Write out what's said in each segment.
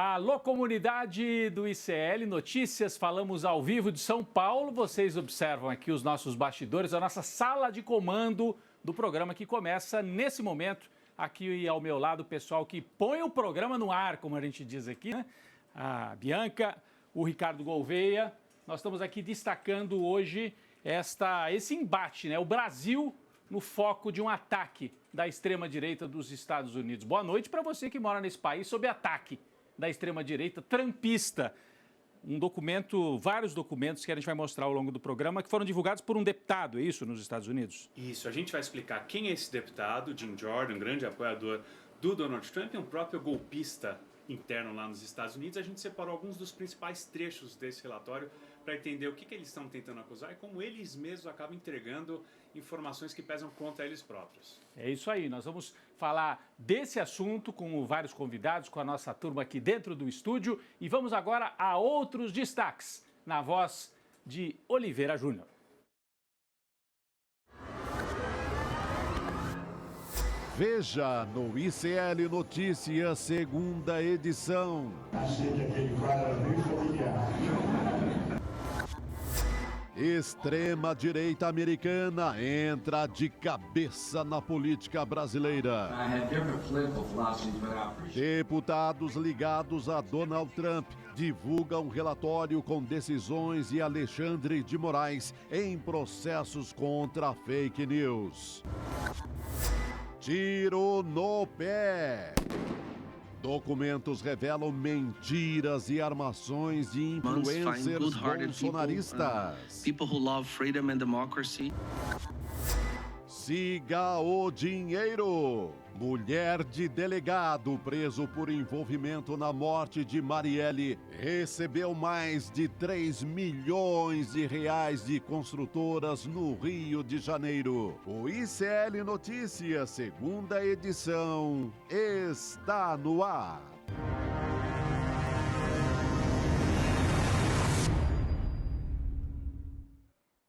Alô, comunidade do ICL Notícias, falamos ao vivo de São Paulo. Vocês observam aqui os nossos bastidores, a nossa sala de comando do programa que começa nesse momento. Aqui ao meu lado, o pessoal que põe o programa no ar, como a gente diz aqui, né? A Bianca, o Ricardo Gouveia. Nós estamos aqui destacando hoje esse embate, né? O Brasil no foco de um ataque da extrema-direita dos Estados Unidos. Boa noite para você que mora nesse país sob ataque da extrema-direita trumpista. Vários documentos que a gente vai mostrar ao longo do programa que foram divulgados por um deputado, é isso, nos Estados Unidos? Isso, a gente vai explicar quem é esse deputado, Jim Jordan, um grande apoiador do Donald Trump e um próprio golpista interno lá nos Estados Unidos. A gente separou alguns dos principais trechos desse relatório para entender o que eles estão tentando acusar e como eles mesmos acabam entregando informações que pesam contra eles próprios. É isso aí, nós vamos falar desse assunto com vários convidados, com a nossa turma aqui dentro do estúdio e vamos agora a outros destaques, na voz de Oliveira Júnior. Veja no ICL Notícias, segunda edição. Extrema-direita americana entra de cabeça na política brasileira. Deputados ligados a Donald Trump divulgam relatório com decisões de Alexandre de Moraes em processos contra fake news. Tiro no pé. Documentos revelam mentiras e armações de influencers bolsonaristas. People who love freedom and democracy. Siga o dinheiro. Mulher de delegado preso por envolvimento na morte de Marielle recebeu mais de 3 milhões de reais de construtoras no Rio de Janeiro. O ICL Notícias, segunda edição, está no ar.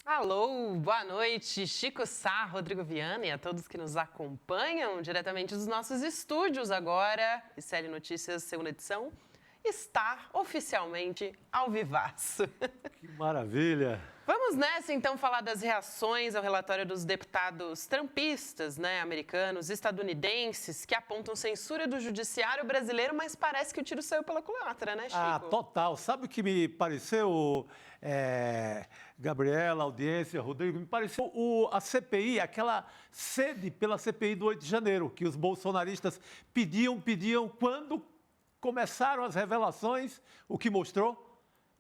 Alô, boa noite, Chico Sá, Rodrigo Viana e a todos que nos acompanham diretamente dos nossos estúdios agora. ICL Notícias, segunda edição, está oficialmente ao vivaço. Que maravilha! Vamos nessa, então, falar das reações ao relatório dos deputados trumpistas, né, americanos, estadunidenses, que apontam censura do judiciário brasileiro, mas parece que o tiro saiu pela culatra, né, Chico? Ah, total. Sabe o que me pareceu, Gabriela, audiência, Rodrigo? Me pareceu a CPI, aquela sede pela CPI do 8 de janeiro, que os bolsonaristas pediam, quando começaram as revelações, o que mostrou?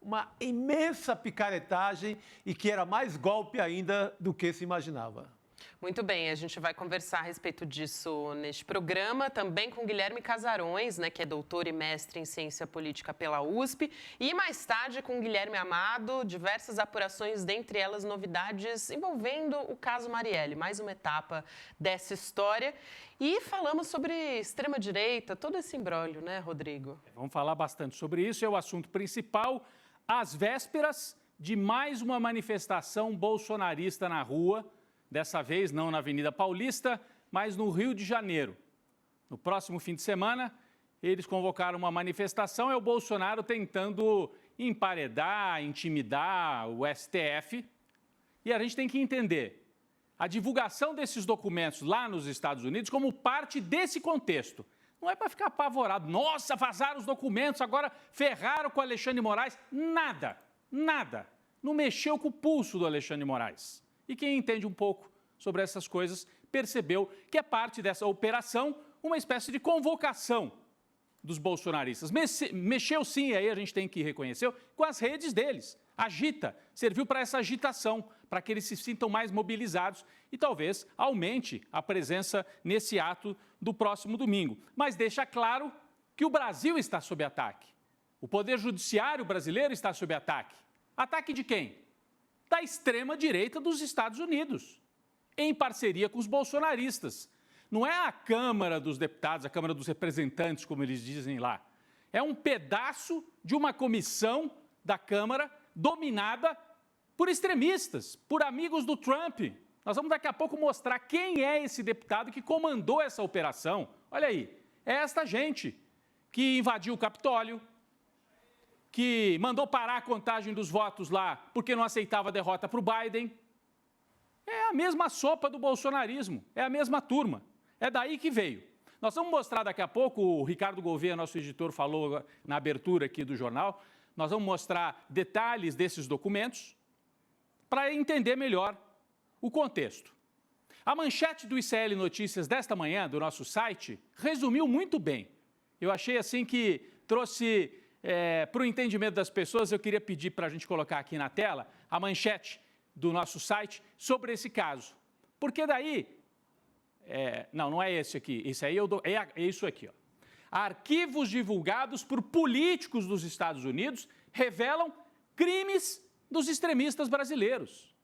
Uma imensa picaretagem e que era mais golpe ainda do que se imaginava. Muito bem, a gente vai conversar a respeito disso neste programa, também com Guilherme Casarões, né, que é doutor e mestre em ciência política pela USP, e mais tarde com Guilherme Amado, diversas apurações, dentre elas novidades envolvendo o caso Marielle, mais uma etapa dessa história. E falamos sobre extrema-direita, todo esse imbróglio, né, Rodrigo? Vamos falar bastante sobre isso, é o assunto principal, às vésperas de mais uma manifestação bolsonarista na rua, dessa vez não na Avenida Paulista, mas no Rio de Janeiro. No próximo fim de semana, eles convocaram uma manifestação, é o Bolsonaro tentando emparedar, intimidar o STF. E a gente tem que entender a divulgação desses documentos lá nos Estados Unidos como parte desse contexto. Não é para ficar apavorado. Nossa, vazaram os documentos, agora ferraram com o Alexandre de Moraes. Nada, nada. Não mexeu com o pulso do Alexandre de Moraes. E quem entende um pouco sobre essas coisas percebeu que é parte dessa operação uma espécie de convocação dos bolsonaristas. Mexeu sim, aí a gente tem que reconhecer, com as redes deles. Agita, serviu para essa agitação, para que eles se sintam mais mobilizados e talvez aumente a presença nesse ato do próximo domingo. Mas deixa claro que o Brasil está sob ataque. O Poder Judiciário brasileiro está sob ataque. Ataque de quem? Da extrema-direita dos Estados Unidos, em parceria com os bolsonaristas. Não é a Câmara dos Deputados, a Câmara dos Representantes, como eles dizem lá. É um pedaço de uma comissão da Câmara dominada por extremistas, por amigos do Trump. Nós vamos daqui a pouco mostrar quem é esse deputado que comandou essa operação. Olha aí, é esta gente que invadiu o Capitólio, que mandou parar a contagem dos votos lá porque não aceitava a derrota para o Biden. É a mesma sopa do bolsonarismo, é a mesma turma. É daí que veio. Nós vamos mostrar daqui a pouco, o Ricardo Gouveia, nosso editor, falou na abertura aqui do jornal, nós vamos mostrar detalhes desses documentos para entender melhor o contexto. A manchete do ICL Notícias desta manhã, do nosso site, resumiu muito bem. Eu achei assim que trouxe para o entendimento das pessoas, eu queria pedir para a gente colocar aqui na tela a manchete do nosso site sobre esse caso. Porque daí, não é esse aqui, esse aí é isso aqui, ó. Arquivos divulgados por políticos dos Estados Unidos revelam crimes dos extremistas brasileiros.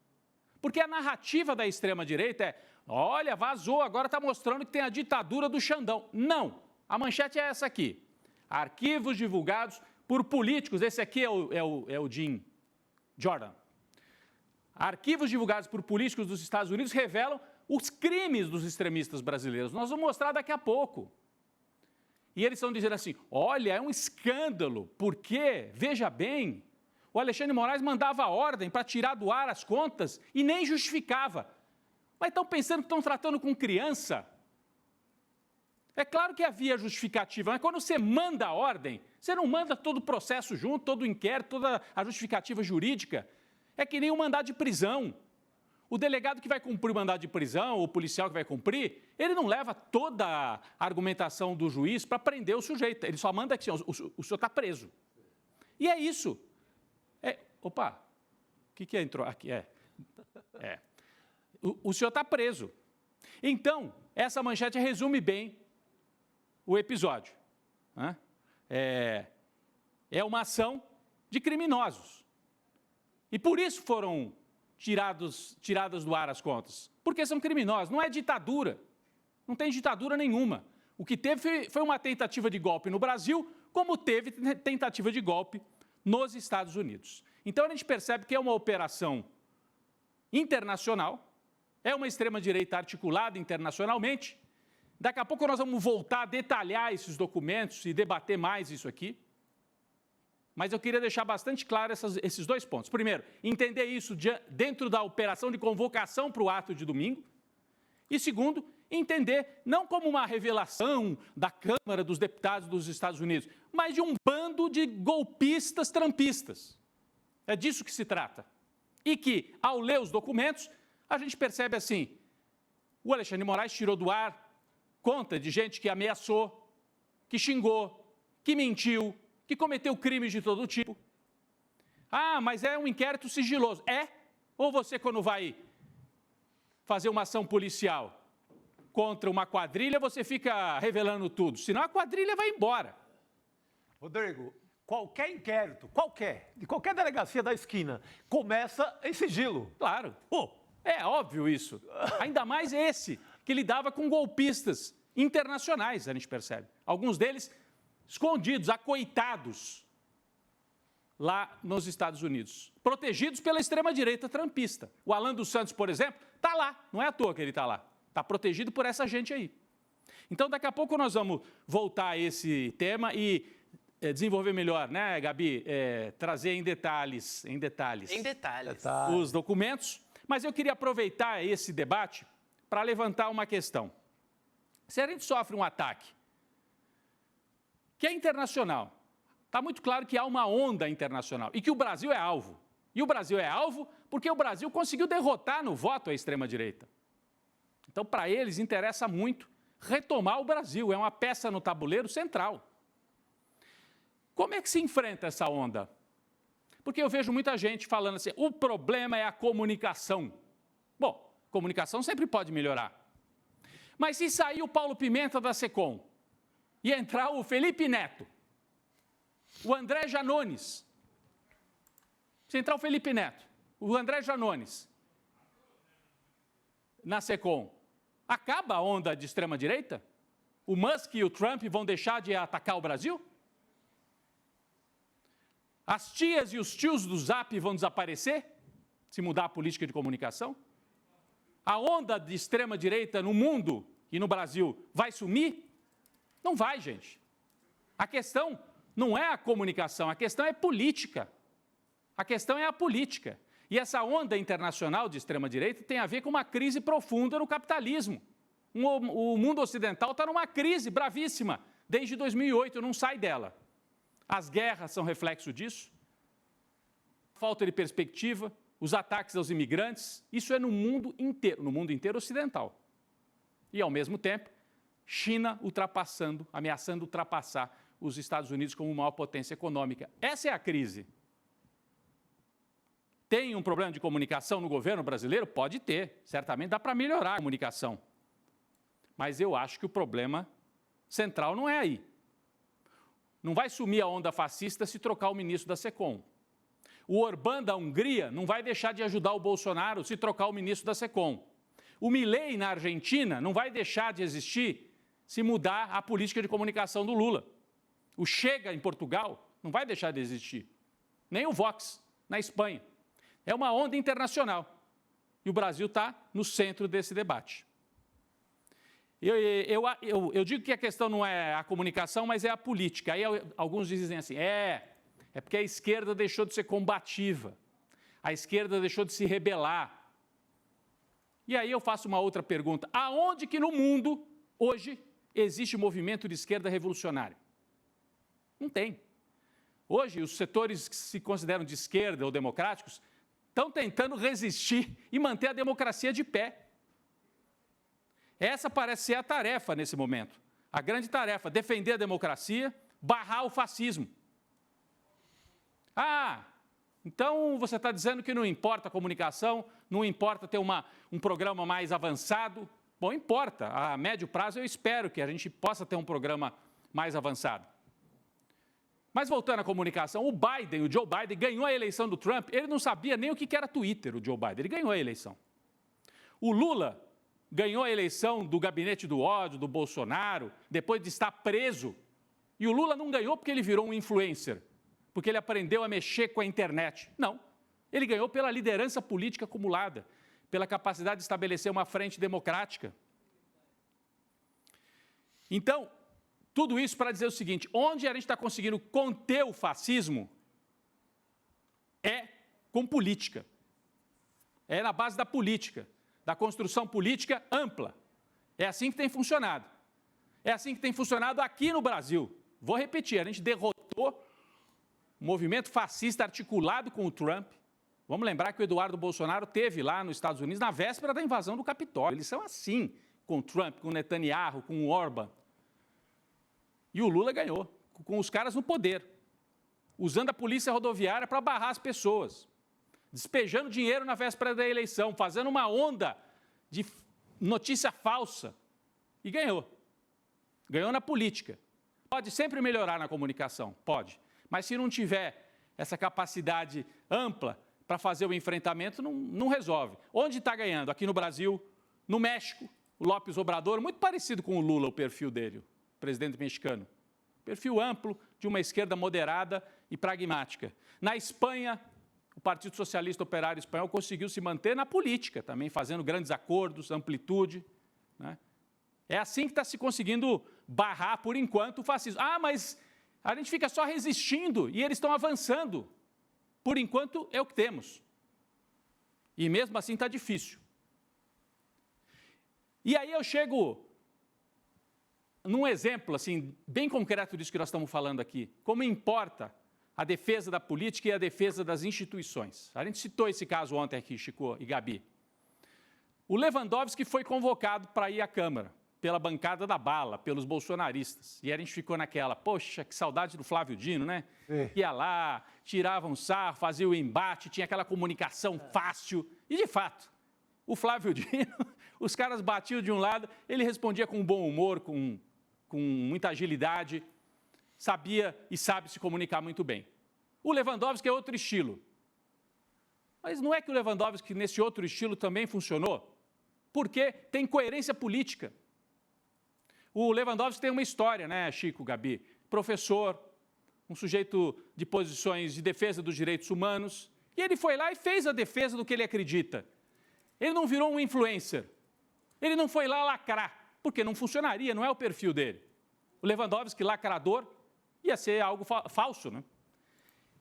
Porque a narrativa da extrema-direita é, olha, vazou, agora está mostrando que tem a ditadura do Xandão. Não, a manchete é essa aqui. Arquivos divulgados por políticos, esse aqui é o Jim Jordan. Arquivos divulgados por políticos dos Estados Unidos revelam os crimes dos extremistas brasileiros. Nós vamos mostrar daqui a pouco. E eles estão dizendo assim, olha, é um escândalo, porque, veja bem, o Alexandre de Moraes mandava ordem para tirar do ar as contas e nem justificava. Mas estão pensando que estão tratando com criança? É claro que havia justificativa, mas quando você manda a ordem, você não manda todo o processo junto, todo o inquérito, toda a justificativa jurídica. É que nem um mandado de prisão. O delegado que vai cumprir o mandado de prisão, o policial que vai cumprir, ele não leva toda a argumentação do juiz para prender o sujeito. Ele só manda que o senhor está preso. E é isso. Opa, o que entrou aqui? O senhor está preso. Então, essa manchete resume bem o episódio. Né? É uma ação de criminosos. E por isso foram tiradas do ar as contas. Porque são criminosos, não é ditadura. Não tem ditadura nenhuma. O que teve foi uma tentativa de golpe no Brasil, como teve tentativa de golpe nos Estados Unidos. Então a gente percebe que é uma operação internacional, é uma extrema-direita articulada internacionalmente. Daqui a pouco nós vamos voltar a detalhar esses documentos e debater mais isso aqui. Mas eu queria deixar bastante claro esses dois pontos. Primeiro, entender isso dentro da operação de convocação para o ato de domingo. E segundo, entender não como uma revelação da Câmara dos Deputados dos Estados Unidos, mas de um bando de golpistas trampistas. É disso que se trata. E que, ao ler os documentos, a gente percebe assim, o Alexandre de Moraes tirou do ar conta de gente que ameaçou, que xingou, que mentiu, que cometeu crimes de todo tipo. Ah, mas é um inquérito sigiloso. É? Ou você, quando vai fazer uma ação policial contra uma quadrilha, você fica revelando tudo, senão a quadrilha vai embora. Rodrigo, qualquer inquérito, de qualquer delegacia da esquina, começa em sigilo. Claro. É óbvio isso. Ainda mais esse, que lidava com golpistas internacionais, a gente percebe. Alguns deles escondidos, acoitados, lá nos Estados Unidos, protegidos pela extrema-direita trampista. O Alan dos Santos, por exemplo, está lá, não é à toa que ele está lá, está protegido por essa gente aí. Então, daqui a pouco nós vamos voltar a esse tema e desenvolver melhor, né, Gabi? Trazer em detalhes os documentos. Mas eu queria aproveitar esse debate para levantar uma questão. Se a gente sofre um ataque que é internacional, está muito claro que há uma onda internacional e que o Brasil é alvo. E o Brasil é alvo porque o Brasil conseguiu derrotar no voto a extrema-direita. Então, para eles, interessa muito retomar o Brasil, é uma peça no tabuleiro central. Como é que se enfrenta essa onda? Porque eu vejo muita gente falando assim, o problema é a comunicação. Bom, comunicação sempre pode melhorar. Mas se sair o Paulo Pimenta da SECOM e entrar o Felipe Neto, o André Janones, se entrar o Felipe Neto, o André Janones na SECOM, acaba a onda de extrema-direita? O Musk e o Trump vão deixar de atacar o Brasil? As tias e os tios do Zap vão desaparecer, se mudar a política de comunicação? A onda de extrema-direita no mundo e no Brasil vai sumir? Não vai, gente. A questão não é a comunicação, a questão é política. A questão é a política. E essa onda internacional de extrema-direita tem a ver com uma crise profunda no capitalismo. O mundo ocidental está numa crise bravíssima desde 2008, não sai dela. As guerras são reflexo disso, falta de perspectiva, os ataques aos imigrantes, isso é no mundo inteiro ocidental. E, ao mesmo tempo, China ameaçando ultrapassar os Estados Unidos como maior potência econômica. Essa é a crise. Tem um problema de comunicação no governo brasileiro? Pode ter, certamente dá para melhorar a comunicação. Mas eu acho que o problema central não é aí. Não vai sumir a onda fascista se trocar o ministro da SECOM. O Orbán da Hungria não vai deixar de ajudar o Bolsonaro se trocar o ministro da SECOM. O Milei na Argentina não vai deixar de existir se mudar a política de comunicação do Lula. O Chega em Portugal não vai deixar de existir. Nem o Vox na Espanha. É uma onda internacional. E o Brasil está no centro desse debate. Eu digo que a questão não é a comunicação, mas é a política. Aí alguns dizem assim, é porque a esquerda deixou de ser combativa, a esquerda deixou de se rebelar. E aí eu faço uma outra pergunta, aonde que no mundo, hoje, existe movimento de esquerda revolucionário? Não tem. Hoje, os setores que se consideram de esquerda ou democráticos estão tentando resistir e manter a democracia de pé. Essa parece ser a tarefa nesse momento. A grande tarefa, defender a democracia, barrar o fascismo. Então você está dizendo que não importa a comunicação, não importa ter um programa mais avançado. Bom, importa. A médio prazo eu espero que a gente possa ter um programa mais avançado. Mas voltando à comunicação, o Joe Biden, ganhou a eleição do Trump, ele não sabia nem o que era Twitter, o Joe Biden, ele ganhou a eleição. O Lula ganhou a eleição do gabinete do ódio, do Bolsonaro, depois de estar preso. E o Lula não ganhou porque ele virou um influencer, porque ele aprendeu a mexer com a internet. Não, ele ganhou pela liderança política acumulada, pela capacidade de estabelecer uma frente democrática. Então, tudo isso para dizer o seguinte, onde a gente está conseguindo conter o fascismo é com política, é na base da política, da construção política ampla. É assim que tem funcionado. É assim que tem funcionado aqui no Brasil. Vou repetir, a gente derrotou o movimento fascista articulado com o Trump. Vamos lembrar que o Eduardo Bolsonaro teve lá nos Estados Unidos na véspera da invasão do Capitólio. Eles são assim com o Trump, com o Netanyahu, com o Orbán. E o Lula ganhou, com os caras no poder, usando a polícia rodoviária para barrar as pessoas, despejando dinheiro na véspera da eleição, fazendo uma onda de notícia falsa. E ganhou. Ganhou na política. Pode sempre melhorar na comunicação, pode. Mas se não tiver essa capacidade ampla para fazer o enfrentamento, não resolve. Onde está ganhando? Aqui no Brasil, no México, o López Obrador, muito parecido com o Lula, o perfil dele, o presidente mexicano. Perfil amplo, de uma esquerda moderada e pragmática. Na Espanha, o Partido Socialista Operário Espanhol conseguiu se manter na política, também fazendo grandes acordos, amplitude. Né? É assim que está se conseguindo barrar, por enquanto, o fascismo. Mas a gente fica só resistindo e eles estão avançando. Por enquanto, é o que temos. E mesmo assim está difícil. E aí eu chego num exemplo assim, bem concreto disso que nós estamos falando aqui. Como importa a defesa da política e a defesa das instituições. A gente citou esse caso ontem aqui, Chico e Gabi. O Lewandowski foi convocado para ir à Câmara, pela bancada da bala, pelos bolsonaristas. E a gente ficou naquela, poxa, que saudade do Flávio Dino, né? Ia lá, tirava um sarro, fazia o embate, tinha aquela comunicação fácil. E, de fato, o Flávio Dino, os caras batiam de um lado, ele respondia com bom humor, com muita agilidade, sabia e sabe se comunicar muito bem. O Lewandowski é outro estilo. Mas não é que o Lewandowski, nesse outro estilo, também funcionou? Porque tem coerência política. O Lewandowski tem uma história, né, Chico, Gabi? Professor, um sujeito de posições de defesa dos direitos humanos, e ele foi lá e fez a defesa do que ele acredita. Ele não virou um influencer. Ele não foi lá lacrar, porque não funcionaria, não é o perfil dele. O Lewandowski, lacrador, Ia ser algo falso, né?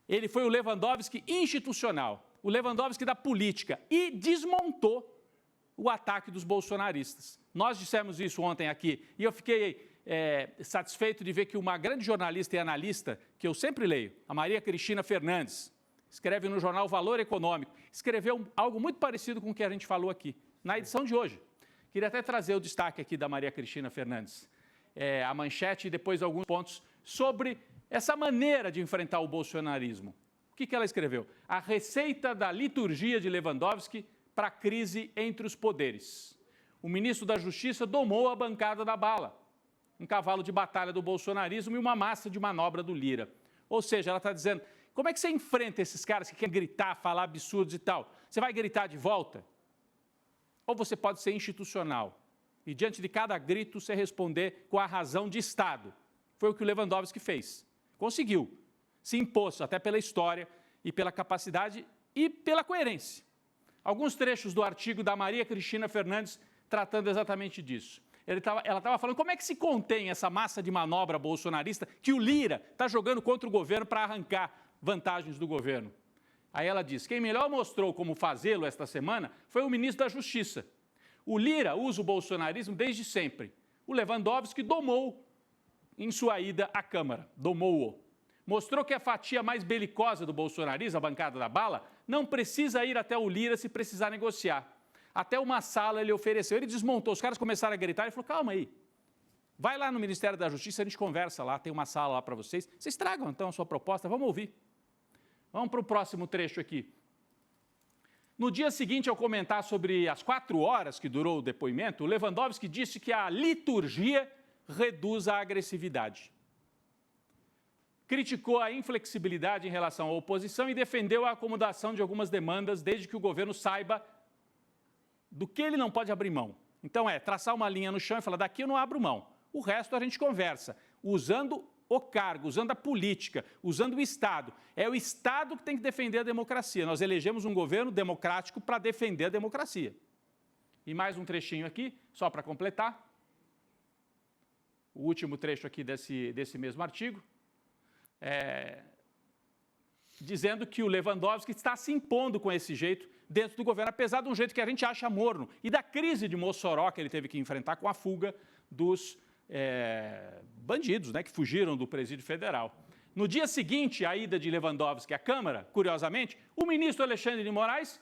Ele foi o Lewandowski institucional, o Lewandowski da política, e desmontou o ataque dos bolsonaristas. Nós dissemos isso ontem aqui, e eu fiquei satisfeito de ver que uma grande jornalista e analista, que eu sempre leio, a Maria Cristina Fernandes, escreve no jornal Valor Econômico, escreveu algo muito parecido com o que a gente falou aqui, na edição de hoje. Queria até trazer o destaque aqui da Maria Cristina Fernandes, a manchete e depois alguns pontos sobre essa maneira de enfrentar o bolsonarismo. O que ela escreveu? A receita da liturgia de Lewandowski para a crise entre os poderes. O ministro da Justiça domou a bancada da bala, um cavalo de batalha do bolsonarismo e uma massa de manobra do Lira. Ou seja, ela está dizendo, como é que você enfrenta esses caras que querem gritar, falar absurdos e tal? Você vai gritar de volta? Ou você pode ser institucional e, diante de cada grito, você responder com a razão de Estado. Foi o que o Lewandowski fez. Conseguiu. Se impôs, até pela história e pela capacidade e pela coerência. Alguns trechos do artigo da Maria Cristina Fernandes tratando exatamente disso. Ela estava falando como é que se contém essa massa de manobra bolsonarista que o Lira está jogando contra o governo para arrancar vantagens do governo. Aí ela diz, quem melhor mostrou como fazê-lo esta semana foi o ministro da Justiça. O Lira usa o bolsonarismo desde sempre. O Lewandowski domou em sua ida à Câmara, domou-o. Mostrou que a fatia mais belicosa do bolsonarismo, a bancada da bala, não precisa ir até o Lira se precisar negociar. Até uma sala ele ofereceu, ele desmontou, os caras começaram a gritar, ele falou, calma aí, vai lá no Ministério da Justiça, a gente conversa lá, tem uma sala lá para vocês, vocês tragam então a sua proposta, vamos ouvir. Vamos para o próximo trecho aqui. No dia seguinte, ao comentar sobre as 4 horas que durou o depoimento, o Lewandowski disse que a liturgia reduz a agressividade. Criticou a inflexibilidade em relação à oposição e defendeu a acomodação de algumas demandas, desde que o governo saiba do que ele não pode abrir mão. Então traçar uma linha no chão e falar, daqui eu não abro mão. O resto a gente conversa, usando o cargo, usando a política, usando o Estado. É o Estado que tem que defender a democracia. Nós elegemos um governo democrático para defender a democracia. E mais um trechinho aqui, só para completar. O último trecho aqui desse mesmo artigo. Dizendo que o Lewandowski está se impondo com esse jeito dentro do governo, apesar de um jeito que a gente acha morno, e da crise de Mossoró que ele teve que enfrentar com a fuga dos bandidos, né, que fugiram do presídio federal. No dia seguinte à ida de Lewandowski à Câmara, curiosamente, o ministro Alexandre de Moraes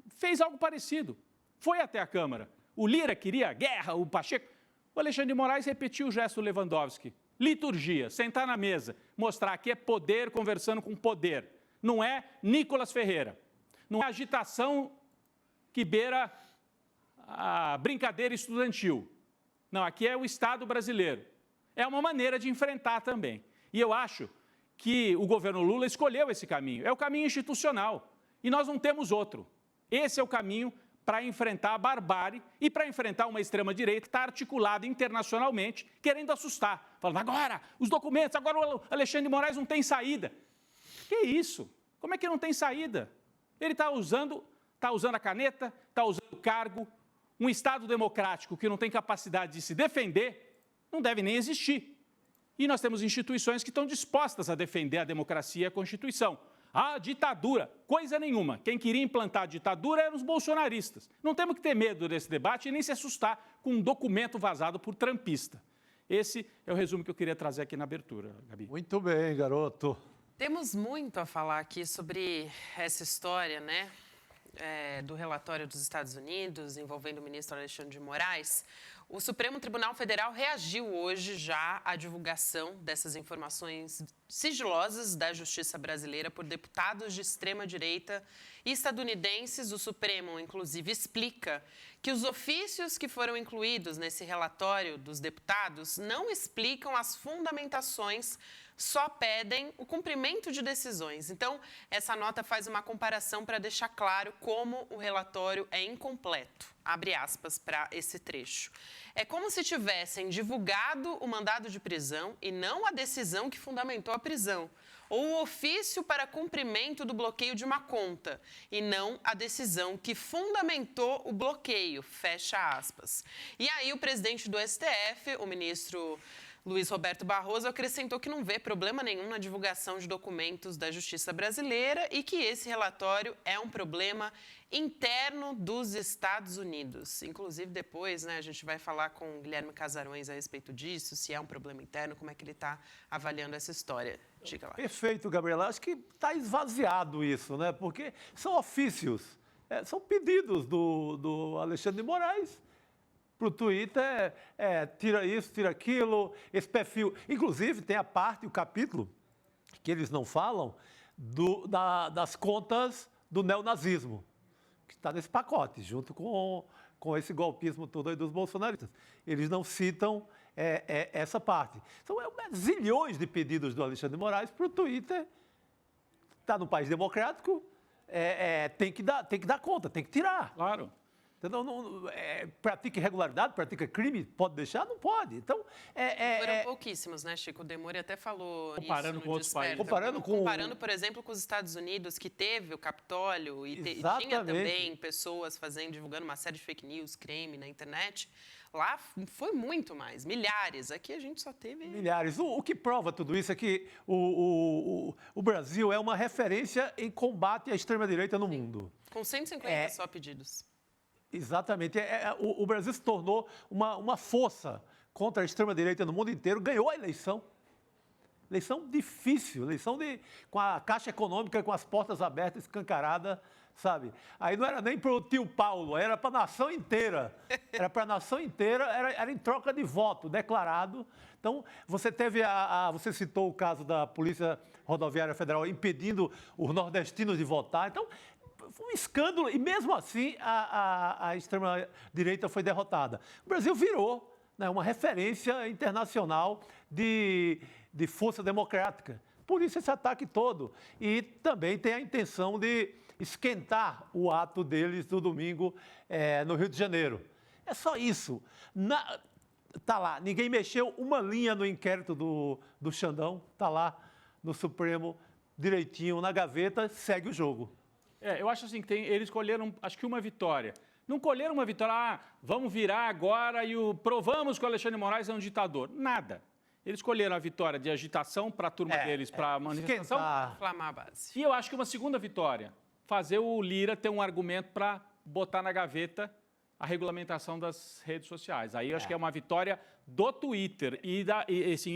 fez algo parecido. Foi até a Câmara. O Lira queria guerra, o Pacheco. O Alexandre de Moraes repetiu o gesto do Lewandowski. Liturgia, sentar na mesa, mostrar que é poder conversando com poder. Não é Nicolas Ferreira. Não é agitação que beira a brincadeira estudantil. Não, aqui é o Estado brasileiro. É uma maneira de enfrentar também. E eu acho que o governo Lula escolheu esse caminho. É o caminho institucional. E nós não temos outro. Esse é o caminho para enfrentar a barbárie e para enfrentar uma extrema-direita que está articulada internacionalmente, querendo assustar. Falando, agora, os documentos, agora o Alexandre de Moraes não tem saída. Que isso? Como é que não tem saída? Ele está usando a caneta, está usando o cargo. Um Estado democrático que não tem capacidade de se defender não deve nem existir. E nós temos instituições que estão dispostas a defender a democracia e a Constituição. A ditadura, coisa nenhuma. Quem queria implantar a ditadura eram os bolsonaristas. Não temos que ter medo desse debate e nem se assustar com um documento vazado por trampista. Esse é o resumo que eu queria trazer aqui na abertura, Gabi. Muito bem, garoto. Temos muito a falar aqui sobre essa história, né? Do relatório dos Estados Unidos envolvendo o ministro Alexandre de Moraes. O Supremo Tribunal Federal reagiu hoje já à divulgação dessas informações sigilosas da Justiça brasileira por deputados de extrema-direita estadunidenses. O Supremo, inclusive, explica que os ofícios que foram incluídos nesse relatório dos deputados não explicam as fundamentações, só pedem o cumprimento de decisões. Então, essa nota faz uma comparação para deixar claro como o relatório é incompleto. Abre aspas para esse trecho. É como se tivessem divulgado o mandado de prisão e não a decisão que fundamentou a prisão, ou o ofício para cumprimento do bloqueio de uma conta, e não a decisão que fundamentou o bloqueio, fecha aspas. E aí o presidente do STF, o ministro Luiz Roberto Barroso acrescentou que não vê problema nenhum na divulgação de documentos da Justiça brasileira e que esse relatório é um problema interno dos Estados Unidos. Inclusive, depois, né, a gente vai falar com o Guilherme Casarões a respeito disso, se é um problema interno, como é que ele está avaliando essa história. Diga lá. Perfeito, Gabriela. Acho que está esvaziado isso, né? Porque são ofícios, são pedidos do Alexandre de Moraes para o Twitter, tira isso, tira aquilo, esse perfil. Inclusive, tem a parte, o capítulo, que eles não falam, das contas do neonazismo, que está nesse pacote, junto com esse golpismo todo aí dos bolsonaristas. Eles não citam essa parte. São zilhões de pedidos do Alexandre de Moraes para o Twitter. Está no país democrático, tem que dar conta, tem que tirar. Claro. Então, pratica irregularidade, pratica crime, pode deixar? Não pode. Então, Foram pouquíssimos, né, Chico? O Demore até falou comparando isso com outros países. Comparando, por exemplo, com os Estados Unidos, que teve o Capitólio e tinha também pessoas divulgando uma série de fake news, crime na internet. Lá foi muito mais, milhares. Aqui a gente só teve... Milhares. O que prova tudo isso é que o Brasil é uma referência em combate à extrema-direita no mundo. Com 150 só pedidos. Exatamente. O Brasil se tornou uma força contra a extrema-direita no mundo inteiro, ganhou a eleição. Eleição difícil, com a Caixa Econômica com as portas abertas, escancarada, sabe? Aí não era nem para o tio Paulo, era para a nação inteira. Era para a nação inteira, era em troca de voto declarado. Então, você teve você citou o caso da Polícia Rodoviária Federal impedindo os nordestinos de votar. Então, foi um escândalo e, mesmo assim, a extrema-direita foi derrotada. O Brasil virou, né, uma referência internacional de força democrática. Por isso esse ataque todo. E também tem a intenção de esquentar o ato deles do domingo no Rio de Janeiro. É só isso. Tá lá, ninguém mexeu uma linha no inquérito do Xandão, tá lá no Supremo, direitinho, na gaveta, segue o jogo. Eu acho assim que eles colheram, acho que uma vitória. Não colheram uma vitória, vamos virar agora e provamos que o Alexandre de Moraes é um ditador. Nada. Eles colheram a vitória de agitação para a turma deles, para a manifestação. Inflamar a base. E eu acho que uma segunda vitória, fazer o Lira ter um argumento para botar na gaveta a regulamentação das redes sociais. Aí eu acho que é uma vitória do Twitter e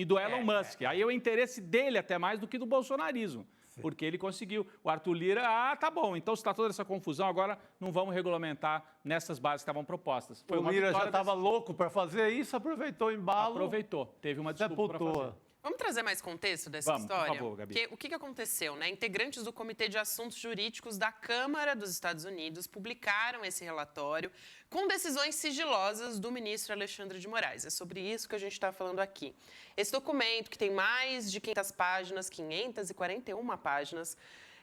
do Elon Musk. Aí é o interesse dele até mais do que do bolsonarismo. Porque ele conseguiu. O Arthur Lira, tá bom, então se está toda essa confusão, agora não vamos regulamentar nessas bases que estavam propostas. O Lira já estava louco para fazer isso, aproveitou o embalo. Aproveitou, teve uma desculpa para fazer. Vamos trazer mais contexto dessa história? Por favor, Gabi. Porque o que aconteceu, né? Integrantes do Comitê de Assuntos Jurídicos da Câmara dos Estados Unidos publicaram esse relatório com decisões sigilosas do ministro Alexandre de Moraes. É sobre isso que a gente está falando aqui. Esse documento, que tem mais de 500 páginas, 541 páginas,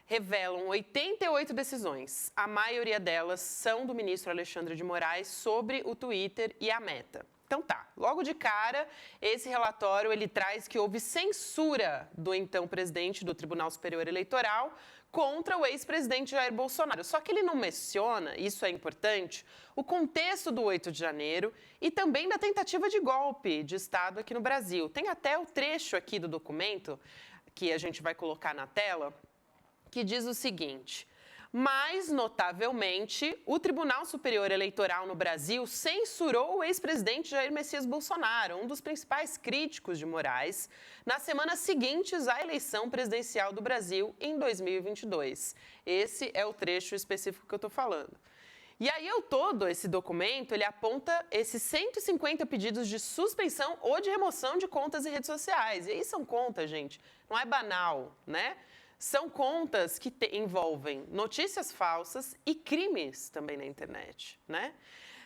revelam 88 decisões. A maioria delas são do ministro Alexandre de Moraes sobre o Twitter e a Meta. Então tá, logo de cara, esse relatório ele traz que houve censura do então presidente do Tribunal Superior Eleitoral contra o ex-presidente Jair Bolsonaro. Só que ele não menciona, isso é importante, o contexto do 8 de janeiro e também da tentativa de golpe de Estado aqui no Brasil. Tem até o trecho aqui do documento, que a gente vai colocar na tela, que diz o seguinte: mais notavelmente, o Tribunal Superior Eleitoral no Brasil censurou o ex-presidente Jair Messias Bolsonaro, um dos principais críticos de Moraes, nas semanas seguintes à eleição presidencial do Brasil em 2022. Esse é o trecho específico que eu estou falando. E aí, esse documento, ele aponta esses 150 pedidos de suspensão ou de remoção de contas e redes sociais. E aí são contas, gente, não é banal, né? São contas que envolvem notícias falsas e crimes também na internet, né?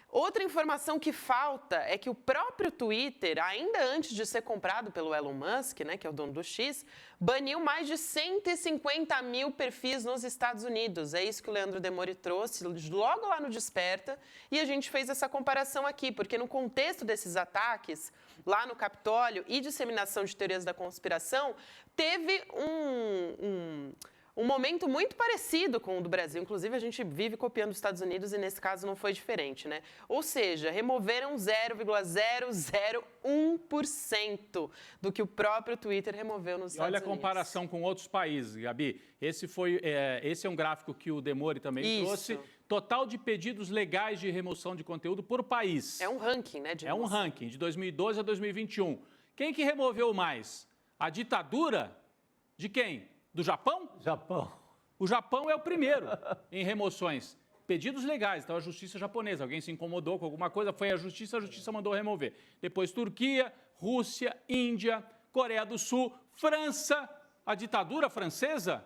Outra informação que falta é que o próprio Twitter, ainda antes de ser comprado pelo Elon Musk, né, que é o dono do X, baniu mais de 150 mil perfis nos Estados Unidos. É isso que o Leandro Demore trouxe logo lá no Desperta, e a gente fez essa comparação aqui, porque no contexto desses ataques, lá no Capitólio e disseminação de teorias da conspiração, teve um momento muito parecido com o do Brasil. Inclusive, a gente vive copiando os Estados Unidos e, nesse caso, não foi diferente, né? Ou seja, removeram 0,001% do que o próprio Twitter removeu nos Estados Unidos. Olha a comparação com outros países, Gabi. Esse é um gráfico que o Demori também trouxe. Total de pedidos legais de remoção de conteúdo por país. É um ranking, né? É um ranking, de 2012 a 2021. Quem que removeu mais? A ditadura de quem? Do Japão? Japão. O Japão é o primeiro em remoções. Pedidos legais, então a justiça japonesa. Alguém se incomodou com alguma coisa, foi a justiça mandou remover. Depois Turquia, Rússia, Índia, Coreia do Sul, França, a ditadura francesa,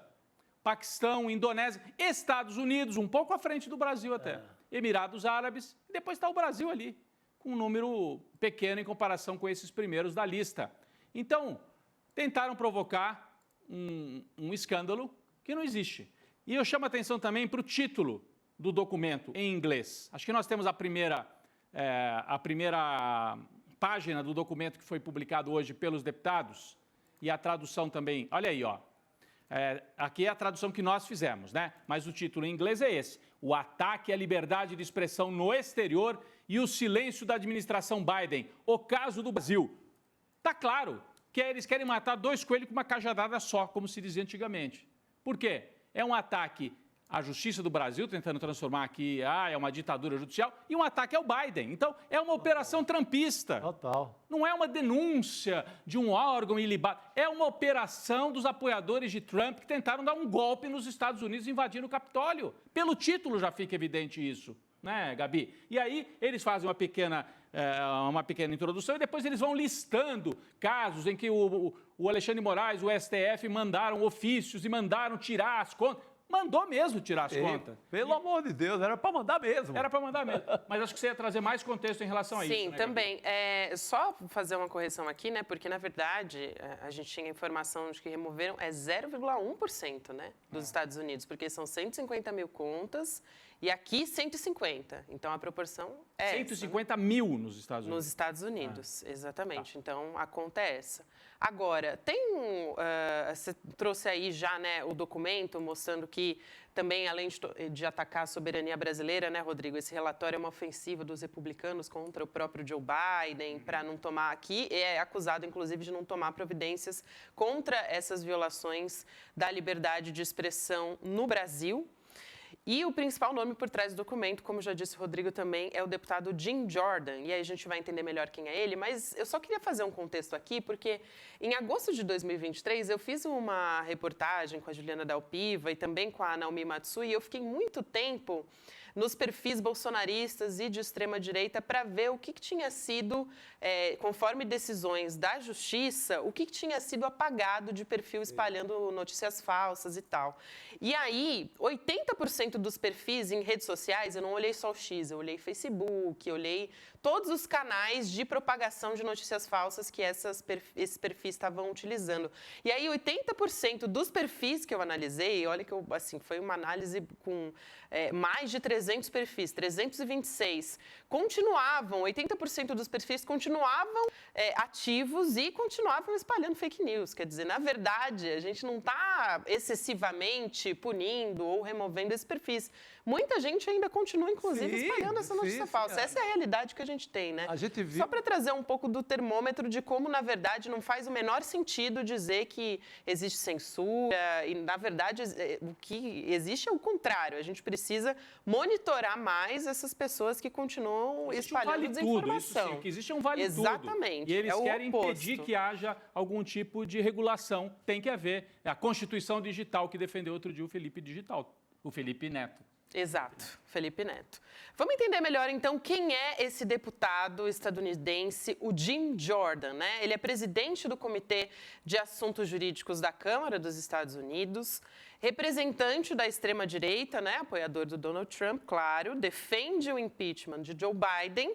Paquistão, Indonésia, Estados Unidos, um pouco à frente do Brasil até, Emirados Árabes, e depois está o Brasil ali, com um número pequeno em comparação com esses primeiros da lista. Então, tentaram provocar um escândalo que não existe. E eu chamo a atenção também para o título do documento em inglês. Acho que nós temos a primeira página do documento que foi publicado hoje pelos deputados e a tradução também. Olha aí, ó. Aqui é a tradução que nós fizemos, né? Mas o título em inglês é esse: o ataque à liberdade de expressão no exterior e o silêncio da administração Biden. O caso do Brasil. Tá claro que eles querem matar dois coelhos com uma cajadada só, como se dizia antigamente. Por quê? É um ataque à justiça do Brasil, tentando transformar aqui, é uma ditadura judicial, e um ataque ao Biden. Então, é uma operação trumpista. Total. Não é uma denúncia de um órgão ilibado. É uma operação dos apoiadores de Trump que tentaram dar um golpe nos Estados Unidos invadindo o Capitólio. Pelo título já fica evidente isso, né, Gabi? E aí, eles fazem uma pequena introdução e depois eles vão listando casos em que o Alexandre de Moraes, o STF, mandaram ofícios e mandaram tirar as contas. Mandou mesmo tirar as contas. Pelo amor de Deus, era para mandar mesmo. Era para mandar mesmo. Mas acho que você ia trazer mais contexto em relação a isso. Sim, né, também. Só fazer uma correção aqui, né? Porque, na verdade, a gente tinha informação de que removeram 0,1%, né? Dos Estados Unidos, porque são 150 mil contas e aqui 150. Então, a proporção é 150 essa, né? mil nos Estados Unidos. Nos Estados Unidos, exatamente. Tá. Então, a conta é essa. Agora, você trouxe aí já, né, o documento mostrando que também, além de atacar a soberania brasileira, né, Rodrigo, esse relatório é uma ofensiva dos republicanos contra o próprio Joe Biden, para não tomar aqui, é acusado, inclusive, de não tomar providências contra essas violações da liberdade de expressão no Brasil. E o principal nome por trás do documento, como já disse o Rodrigo também, é o deputado Jim Jordan. E aí a gente vai entender melhor quem é ele, mas eu só queria fazer um contexto aqui, porque em agosto de 2023 eu fiz uma reportagem com a Juliana Dalpiva e também com a Naomi Matsui, e eu fiquei muito tempo nos perfis bolsonaristas e de extrema-direita para ver o que tinha sido, conforme decisões da Justiça, o que tinha sido apagado de perfil espalhando notícias falsas e tal. E aí, 80% dos perfis em redes sociais, eu não olhei só o X, eu olhei Facebook, eu olhei todos os canais de propagação de notícias falsas que esses perfis estavam utilizando. E aí, 80% dos perfis que eu analisei, olha que foi uma análise com mais de 300 perfis, 326, 80% dos perfis continuavam ativos e continuavam espalhando fake news. Quer dizer, na verdade, a gente não está excessivamente punindo ou removendo esses perfis. Muita gente ainda continua, inclusive, espalhando essa notícia falsa. Essa é a realidade que a gente tem, né? A gente viu... Só para trazer um pouco do termômetro de como, na verdade, não faz o menor sentido dizer que existe censura e, na verdade, o que existe é o contrário. A gente precisa monitorar mais essas pessoas que continuam espalhando desinformação. Isso sim, que existe um vale tudo. Exatamente. E eles querem impedir que haja algum tipo de regulação. Tem que haver. É a Constituição Digital que defendeu outro dia o Felipe Neto. Exato, Felipe Neto. Vamos entender melhor, então, quem é esse deputado estadunidense, o Jim Jordan, né? Ele é presidente do Comitê de Assuntos Jurídicos da Câmara dos Estados Unidos, representante da extrema-direita, né? Apoiador do Donald Trump, claro, defende o impeachment de Joe Biden,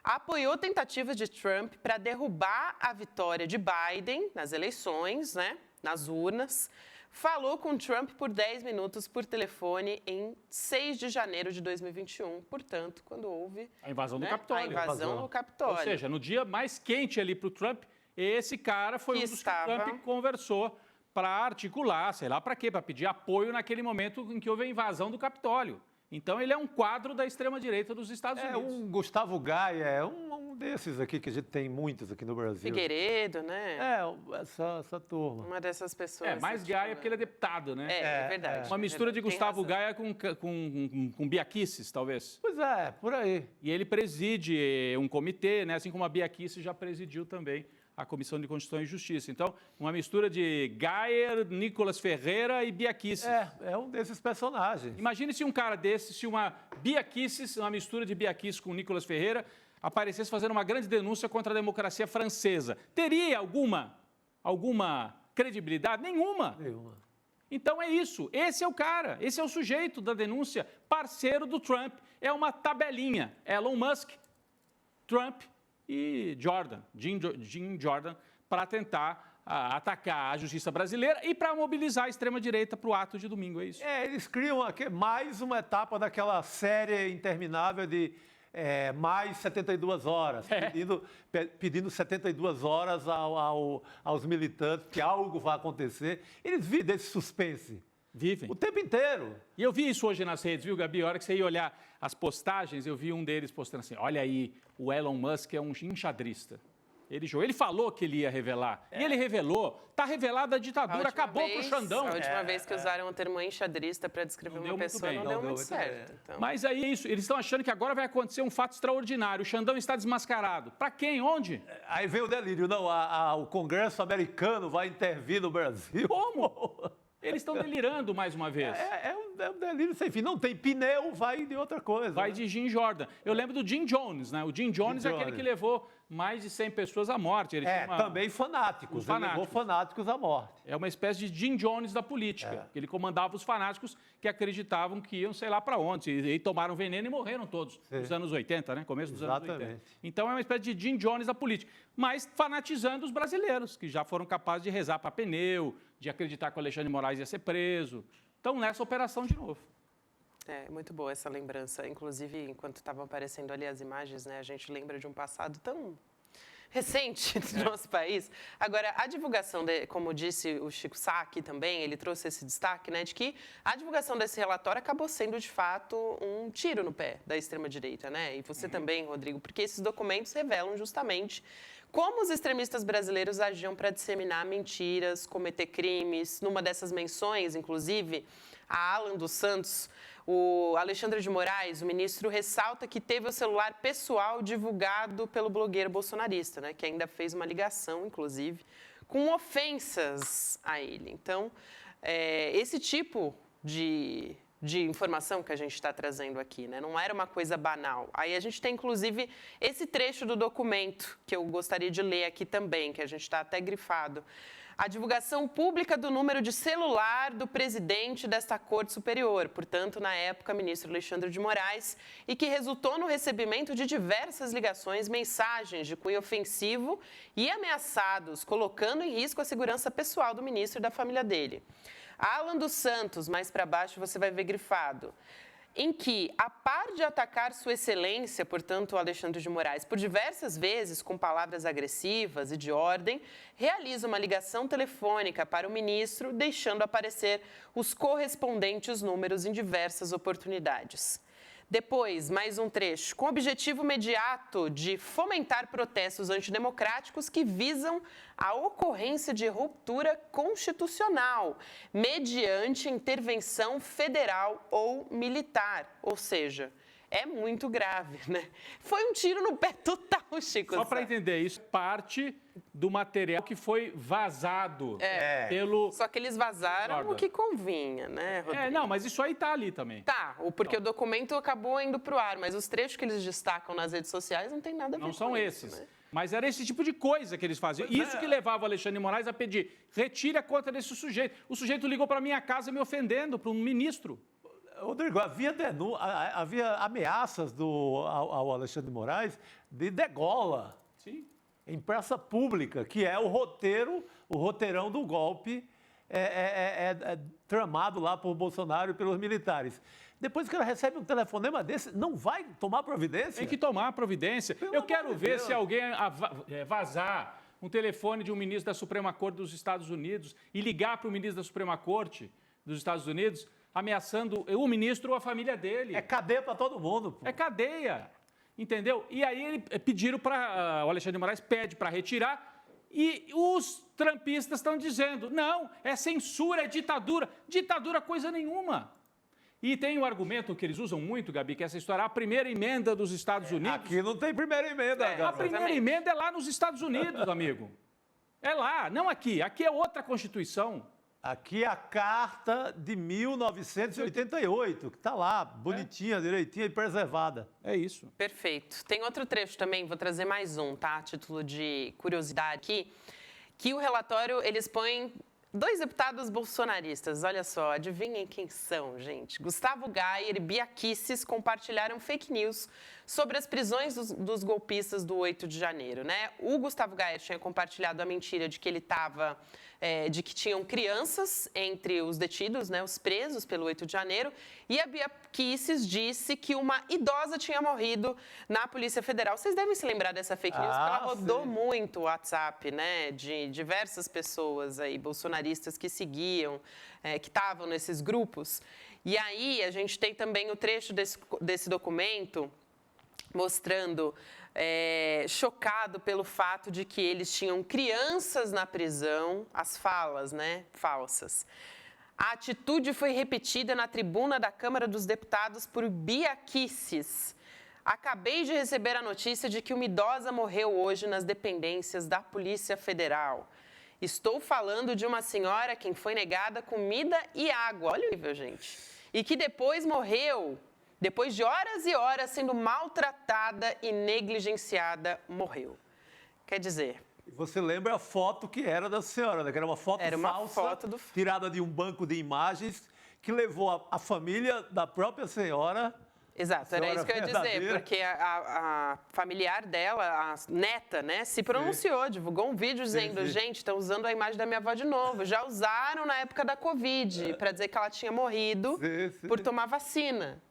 apoiou tentativas de Trump para derrubar a vitória de Biden nas eleições, né? Nas urnas. Falou com Trump por 10 minutos por telefone em 6 de janeiro de 2021, portanto, quando houve a invasão do Capitólio. A invasão do Capitólio. Ou seja, no dia mais quente ali para o Trump, esse cara foi um dos que o Trump conversou para articular, sei lá para quê, para pedir apoio naquele momento em que houve a invasão do Capitólio. Então, ele é um quadro da extrema-direita dos Estados Unidos. É um Gustavo Gaia, é um desses aqui que a gente tem muitos aqui no Brasil. Figueiredo, né? Essa turma. Uma dessas pessoas. Mais Gaia porque ele é deputado, né? É verdade. Uma mistura de Tem Gustavo razão. Gaia com Bia Kicis, talvez. Pois é, por aí. E ele preside um comitê, né? Assim como a Bia Kicis já presidiu também a Comissão de Constituição e Justiça. Então, uma mistura de Gaia, Nicolas Ferreira e Bia Kicis. É um desses personagens. Imagine se um cara desse, se uma Bia Kicis, uma mistura de Bia Kicis com Nicolas Ferreira, aparecesse fazendo uma grande denúncia contra a democracia francesa. Teria alguma credibilidade? Nenhuma. Então é isso. Esse é o cara, esse é o sujeito da denúncia, parceiro do Trump. É uma tabelinha. Elon Musk, Trump e Jim Jordan, para tentar atacar a justiça brasileira e para mobilizar a extrema-direita para o ato de domingo, é isso? Eles criam aqui mais uma etapa daquela série interminável de mais 72 horas, pedindo 72 horas aos militantes que algo vai acontecer. Eles vivem desse suspense. Vivem. O tempo inteiro. E eu vi isso hoje nas redes, viu, Gabi? A hora que você ia olhar as postagens, eu vi um deles postando assim, olha aí, o Elon Musk é um enxadrista. Ele falou que ele ia revelar. E ele revelou. Está revelada a ditadura, acabou pro Xandão. A última vez que usaram o termo enxadrista para descrever uma pessoa não deu muito certo. Então. Mas aí é isso. Eles estão achando que agora vai acontecer um fato extraordinário. O Xandão está desmascarado. Para quem? Onde? Aí veio o delírio. Não, o Congresso americano vai intervir no Brasil. Como? Eles estão delirando mais uma vez. É um delírio sem fim. Não tem pneu, vai de outra coisa. Vai de Jim Jordan. Eu lembro do Jim Jones, né? O Jim Jones é aquele que levou mais de 100 pessoas à morte. Ele tinha também fanáticos. Ele levou fanáticos à morte. É uma espécie de Jim Jones da política. Ele comandava os fanáticos que acreditavam que iam sei lá para onde. E tomaram veneno e morreram todos. Nos anos 80, né? Começo dos anos 80. Então é uma espécie de Jim Jones da política. Mas fanatizando os brasileiros, que já foram capazes de rezar para pneu, de acreditar que o Alexandre de Moraes ia ser preso. Então, nessa operação de novo. É muito boa essa lembrança. Inclusive, enquanto estavam aparecendo ali as imagens, né, a gente lembra de um passado tão recente do nosso país. Agora, a divulgação, como disse o Chico Sá aqui também, ele trouxe esse destaque, né, de que a divulgação desse relatório acabou sendo, de fato, um tiro no pé da extrema-direita, né? E você também, Rodrigo, porque esses documentos revelam justamente como os extremistas brasileiros agiam para disseminar mentiras, cometer crimes. Numa dessas menções, inclusive, a Alan dos Santos, o Alexandre de Moraes, o ministro, ressalta que teve o celular pessoal divulgado pelo blogueiro bolsonarista, né, que ainda fez uma ligação, inclusive, com ofensas a ele. Então, esse tipo de informação que a gente está trazendo aqui, né? Não era uma coisa banal. Aí a gente tem, inclusive, esse trecho do documento que eu gostaria de ler aqui também, que a gente está até grifado. A divulgação pública do número de celular do presidente desta Corte Superior, portanto, na época, ministro Alexandre de Moraes, e que resultou no recebimento de diversas ligações, mensagens de cunho ofensivo e ameaçados, colocando em risco a segurança pessoal do ministro e da família dele. Alan dos Santos, mais para baixo você vai ver grifado, em que, a par de atacar sua excelência, portanto, o Alexandre de Moraes, por diversas vezes com palavras agressivas e de ordem, realiza uma ligação telefônica para o ministro, deixando aparecer os correspondentes números em diversas oportunidades. Depois, mais um trecho, com o objetivo imediato de fomentar protestos antidemocráticos que visam a ocorrência de ruptura constitucional, mediante intervenção federal ou militar. Ou seja, é muito grave, né? Foi um tiro no pé total, Chico. Só para entender, isso parte do material que foi vazado pelo... Só que eles vazaram Jordan. o que convinha, né, Rodrigo? Não, mas isso aí tá ali também. Tá, porque o documento acabou indo para o ar, mas os trechos que eles destacam nas redes sociais não tem nada a ver Não com são isso, esses. né? Mas era esse tipo de coisa que eles faziam. Isso que levava o Alexandre de Moraes a pedir, retire a conta desse sujeito. O sujeito ligou para minha casa me ofendendo, para um ministro. Rodrigo, havia ameaças ao Alexandre de Moraes de degola. Sim. Em praça pública, que é o roteirão do golpe tramado lá por Bolsonaro e pelos militares. Depois que ela recebe um telefonema desse, não vai tomar providência? Tem que tomar providência. Eu quero ver se alguém vazar um telefone de um ministro da Suprema Corte dos Estados Unidos e ligar para o ministro da Suprema Corte dos Estados Unidos ameaçando o ministro ou a família dele. É cadeia para todo mundo. Pô. É cadeia, entendeu? E aí pediram para, o Alexandre de Moraes pede para retirar e os trumpistas estão dizendo, não, é censura, é ditadura. Ditadura coisa nenhuma. E tem um argumento que eles usam muito, Gabi, que é essa história, a primeira emenda dos Estados Unidos. Aqui não tem primeira emenda, A primeira emenda é lá nos Estados Unidos, amigo. É lá, não aqui. Aqui é outra Constituição. Aqui é a Carta de 1988, que está lá, bonitinha, direitinha e preservada. É isso. Perfeito. Tem outro trecho também, vou trazer mais um, tá? A título de curiosidade aqui, que o relatório, eles põem 2 deputados bolsonaristas, olha só, adivinhem quem são, gente. Gustavo Gayer e Bia Kicis compartilharam fake news sobre as prisões dos golpistas do 8 de janeiro, né? O Gustavo Gayer tinha compartilhado a mentira de que ele estava, de que tinham crianças entre os detidos, né, os presos pelo 8 de janeiro, e a Bia Kicis disse que uma idosa tinha morrido na Polícia Federal. Vocês devem se lembrar dessa fake news, porque ela rodou muito o WhatsApp, né, de diversas pessoas aí, bolsonaristas que seguiam, que estavam nesses grupos. E aí a gente tem também o trecho desse documento mostrando, chocado pelo fato de que eles tinham crianças na prisão, as falas, né, falsas. A atitude foi repetida na tribuna da Câmara dos Deputados por Bia Kicis. Acabei de receber a notícia de que uma idosa morreu hoje nas dependências da Polícia Federal. Estou falando de uma senhora a quem foi negada comida e água. Olha o nível, gente. E que depois morreu. Depois de horas e horas sendo maltratada e negligenciada, morreu. Quer dizer... Você lembra a foto que era da senhora, né? Que era uma foto falsa, tirada de um banco de imagens, que levou a família da própria senhora... Exato, era isso que eu ia dizer, porque a familiar dela, a neta, né, se pronunciou, divulgou um vídeo dizendo, gente, estão usando a imagem da minha avó de novo. Já usaram na época da Covid, para dizer que ela tinha morrido por tomar vacina.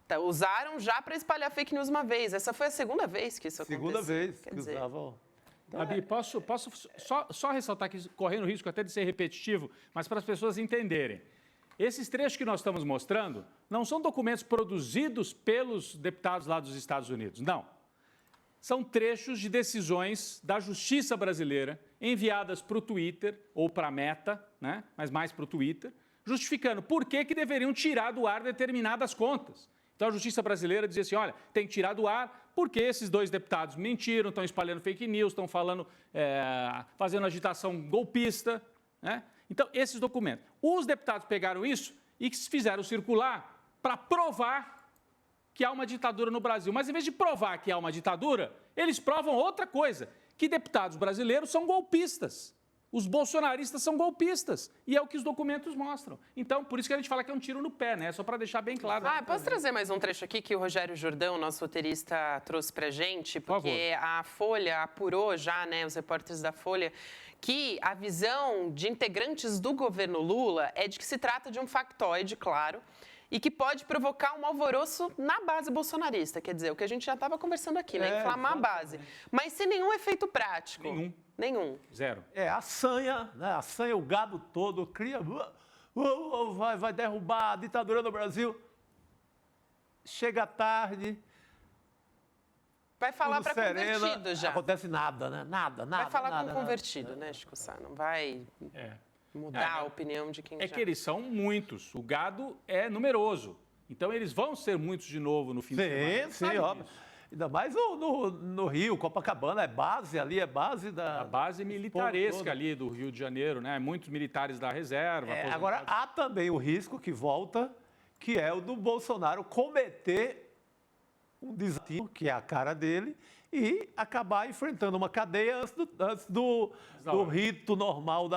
Então, usaram já para espalhar fake news uma vez. Essa foi a segunda vez que isso aconteceu. Segunda vez que usavam. Gabi, posso só ressaltar aqui, correndo o risco até de ser repetitivo, mas para as pessoas entenderem. Esses trechos que nós estamos mostrando não são documentos produzidos pelos deputados lá dos Estados Unidos, não. São trechos de decisões da Justiça brasileira enviadas para o Twitter ou para a Meta, né? Mas mais para o Twitter, justificando por que deveriam tirar do ar determinadas contas. Então, a Justiça brasileira dizia assim, olha, tem que tirar do ar porque esses 2 deputados mentiram, estão espalhando fake news, estão falando, fazendo agitação golpista, né? Então, esses documentos. Os deputados pegaram isso e fizeram circular para provar que há uma ditadura no Brasil. Mas, em vez de provar que há uma ditadura, eles provam outra coisa, que deputados brasileiros são golpistas. Os bolsonaristas são golpistas. E é o que os documentos mostram. Então, por isso que a gente fala que é um tiro no pé, né? Só para deixar bem claro. Posso trazer mais um trecho aqui que o Rogério Jordão, nosso roteirista, trouxe pra gente? Porque a Folha apurou já, né, os repórteres da Folha, que a visão de integrantes do governo Lula é de que se trata de um factoide, claro, e que pode provocar um alvoroço na base bolsonarista. Quer dizer, o que a gente já estava conversando aqui, né? Inflamar a base. Mas sem nenhum efeito prático. Nenhum. Zero. A sanha, né? A sanha, o gado todo, cria... vai derrubar a ditadura no Brasil. Chega tarde... Vai falar para convertido já. Não acontece nada, né? Nada. Vai falar com convertido, né, Chico Sá? Não vai mudar a opinião de quem já... É que eles são muitos. O gado é numeroso. Então, eles vão ser muitos de novo no fim de semana. Sim, óbvio. Ainda mais no Rio, Copacabana, é base ali, é base da... A base militaresca ali do Rio de Janeiro, né? Muitos militares da reserva. Agora, há também o risco que volta, que é o do Bolsonaro cometer um desafio, que é a cara dele, e acabar enfrentando uma cadeia antes do rito normal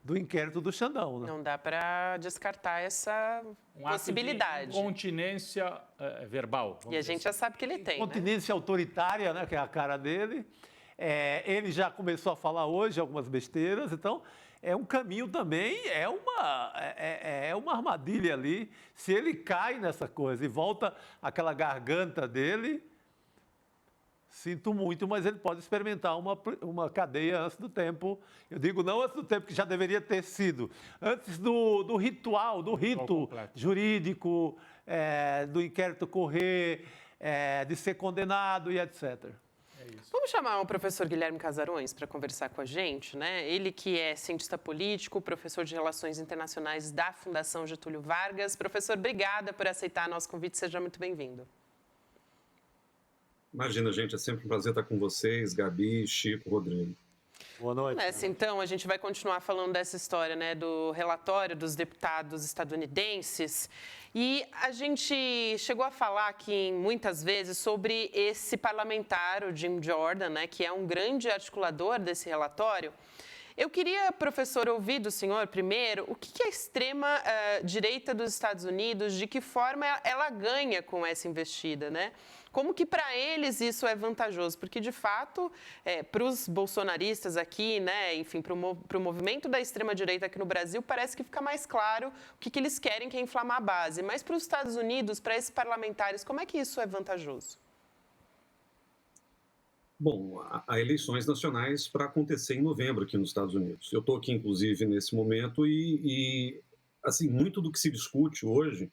do inquérito do Xandão. Né? Não dá para descartar essa possibilidade. Incontinência verbal. E a gente já sabe que ele tem. Incontinência autoritária, né, que é a cara dele. Ele já começou a falar hoje algumas besteiras, então... É um caminho também, é uma armadilha ali. Se ele cai nessa coisa e volta aquela garganta dele, Sinto muito, mas ele pode experimentar uma cadeia antes do tempo. Eu digo não antes do tempo, que já deveria ter sido. Antes do ritual, do rito jurídico, do inquérito correr, de ser condenado e etc. Vamos chamar o professor Guilherme Casarões para conversar com a gente, né? Ele que é cientista político, professor de Relações Internacionais da Fundação Getúlio Vargas. Professor, obrigada por aceitar nosso convite. Seja muito bem-vindo. Imagina, gente, é sempre um prazer estar com vocês, Gabi, Chico, Rodrigo. Boa noite. Nessa, então, a gente vai continuar falando dessa história, né, do relatório dos deputados estadunidenses. E a gente chegou a falar aqui muitas vezes sobre esse parlamentar, o Jim Jordan, né, que é um grande articulador desse relatório. Eu queria, professor, ouvir do senhor primeiro o que a extrema-direita dos Estados Unidos, de que forma ela ganha com essa investida, né? Como que para eles isso é vantajoso? Porque, de fato, para os bolsonaristas aqui, né, enfim, para o movimento da extrema-direita aqui no Brasil, parece que fica mais claro o que eles querem, que é inflamar a base. Mas para os Estados Unidos, para esses parlamentares, como é que isso é vantajoso? Bom, há eleições nacionais para acontecer em novembro aqui nos Estados Unidos. Eu estou aqui, inclusive, nesse momento e, assim, muito do que se discute hoje,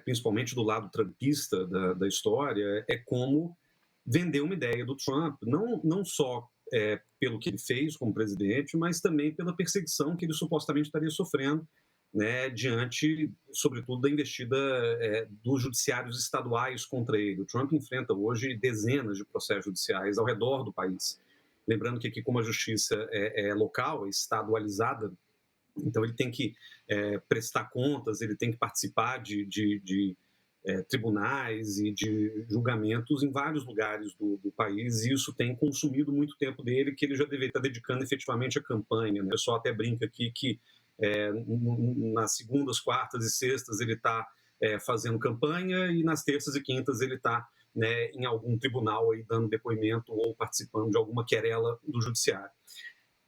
principalmente do lado trumpista da história, é como vender uma ideia do Trump, não só pelo que ele fez como presidente, mas também pela perseguição que ele supostamente estaria sofrendo, né, diante, sobretudo, da investida dos judiciários estaduais contra ele. O Trump enfrenta hoje dezenas de processos judiciais ao redor do país. Lembrando que aqui, como a justiça é local, é estadualizada, então ele tem que prestar contas, ele tem que participar de tribunais e de julgamentos em vários lugares do país, e isso tem consumido muito tempo dele, que ele já deveria estar dedicando efetivamente à campanha, né? O pessoal até brinca aqui que nas segundas, quartas e sextas ele está fazendo campanha e nas terças e quintas ele está, né, em algum tribunal aí dando depoimento ou participando de alguma querela do judiciário.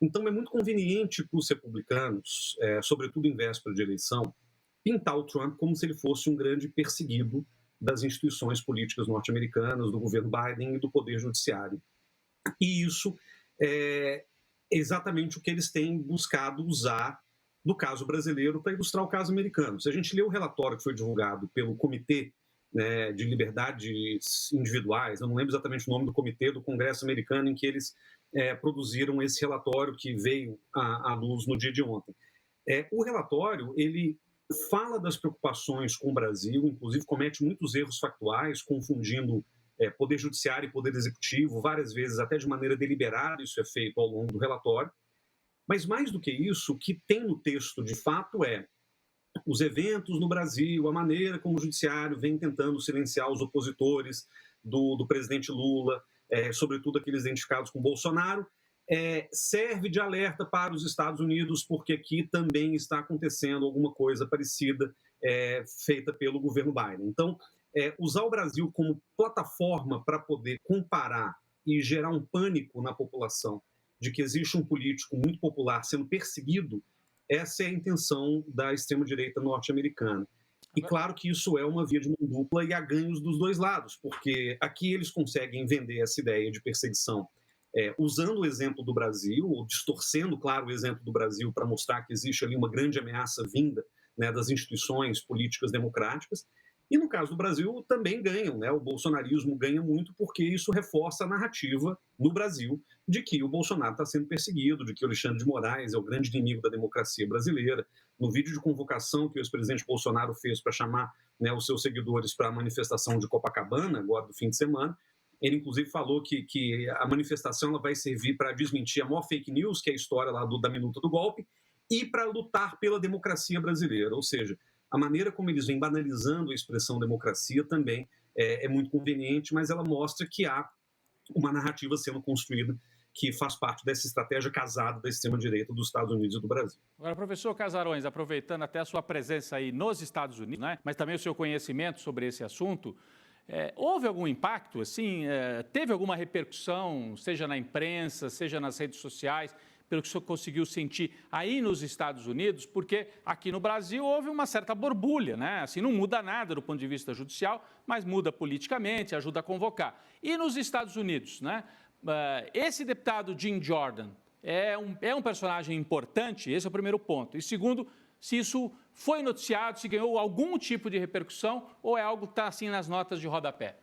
Então é muito conveniente para os republicanos, sobretudo em véspera de eleição, pintar o Trump como se ele fosse um grande perseguido das instituições políticas norte-americanas, do governo Biden e do poder judiciário. E isso é exatamente o que eles têm buscado usar no caso brasileiro para ilustrar o caso americano. Se a gente lê o relatório que foi divulgado pelo Comitê, né, de Liberdades Individuais, eu não lembro exatamente o nome do comitê do Congresso americano, em que eles produziram esse relatório que veio à luz no dia de ontem. O relatório, ele fala das preocupações com o Brasil, inclusive comete muitos erros factuais, confundindo poder judiciário e poder executivo, várias vezes até de maneira deliberada, isso é feito ao longo do relatório. Mas mais do que isso, o que tem no texto de fato os eventos no Brasil, a maneira como o judiciário vem tentando silenciar os opositores do presidente Lula, sobretudo aqueles identificados com Bolsonaro, serve de alerta para os Estados Unidos, porque aqui também está acontecendo alguma coisa parecida feita pelo governo Biden. Então, usar o Brasil como plataforma para poder comparar e gerar um pânico na população de que existe um político muito popular sendo perseguido, essa é a intenção da extrema-direita norte-americana. E claro que isso é uma via de mão dupla e há ganhos dos dois lados, porque aqui eles conseguem vender essa ideia de perseguição usando o exemplo do Brasil, ou distorcendo, claro, o exemplo do Brasil para mostrar que existe ali uma grande ameaça vinda, né, das instituições políticas democráticas. E no caso do Brasil também ganham, né? O bolsonarismo ganha muito porque isso reforça a narrativa no Brasil de que o Bolsonaro está sendo perseguido, de que o Alexandre de Moraes é o grande inimigo da democracia brasileira. No vídeo de convocação que o ex-presidente Bolsonaro fez para chamar, né, os seus seguidores para a manifestação de Copacabana, agora do fim de semana, ele inclusive falou que a manifestação ela vai servir para desmentir a maior fake news, que é a história lá da minuta do golpe, e para lutar pela democracia brasileira, ou seja, a maneira como eles vêm banalizando a expressão democracia também é muito conveniente, mas ela mostra que há uma narrativa sendo construída que faz parte dessa estratégia casada da extrema-direita dos Estados Unidos e do Brasil. Agora, professor Casarões, aproveitando até a sua presença aí nos Estados Unidos, né, mas também o seu conhecimento sobre esse assunto, houve algum impacto, assim, teve alguma repercussão, seja na imprensa, seja nas redes sociais, pelo que o senhor conseguiu sentir aí nos Estados Unidos, porque aqui no Brasil houve uma certa borbulha, né? Assim, não muda nada do ponto de vista judicial, mas muda politicamente, ajuda a convocar. E nos Estados Unidos, né? Esse deputado Jim Jordan é um personagem importante, esse é o primeiro ponto. E segundo, se isso foi noticiado, se ganhou algum tipo de repercussão ou é algo que está assim nas notas de rodapé?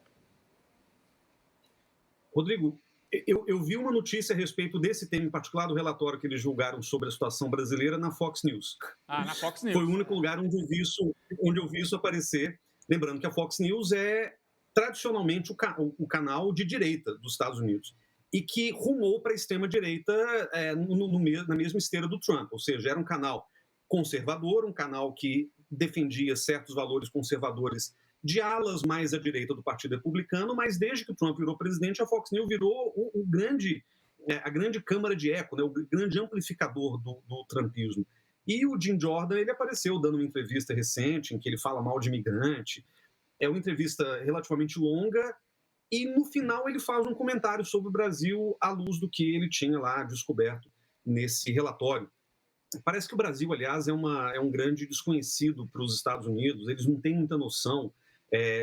Rodrigo, eu vi uma notícia a respeito desse tema em particular, do relatório que eles julgaram sobre a situação brasileira na Fox News. Ah, na Fox News. Foi o único lugar onde eu vi isso aparecer. Lembrando que a Fox News é tradicionalmente o canal de direita dos Estados Unidos e que rumou para a extrema-direita na mesma esteira do Trump. Ou seja, era um canal conservador, um canal que defendia certos valores conservadores de alas mais à direita do Partido Republicano, mas desde que o Trump virou presidente, a Fox News virou a grande câmara de eco, né, o grande amplificador do trumpismo. E o Jim Jordan, ele apareceu dando uma entrevista recente em que ele fala mal de imigrante. É uma entrevista relativamente longa e, no final, ele faz um comentário sobre o Brasil à luz do que ele tinha lá descoberto nesse relatório. Parece que o Brasil, aliás, é um grande desconhecido para os Estados Unidos, eles não têm muita noção.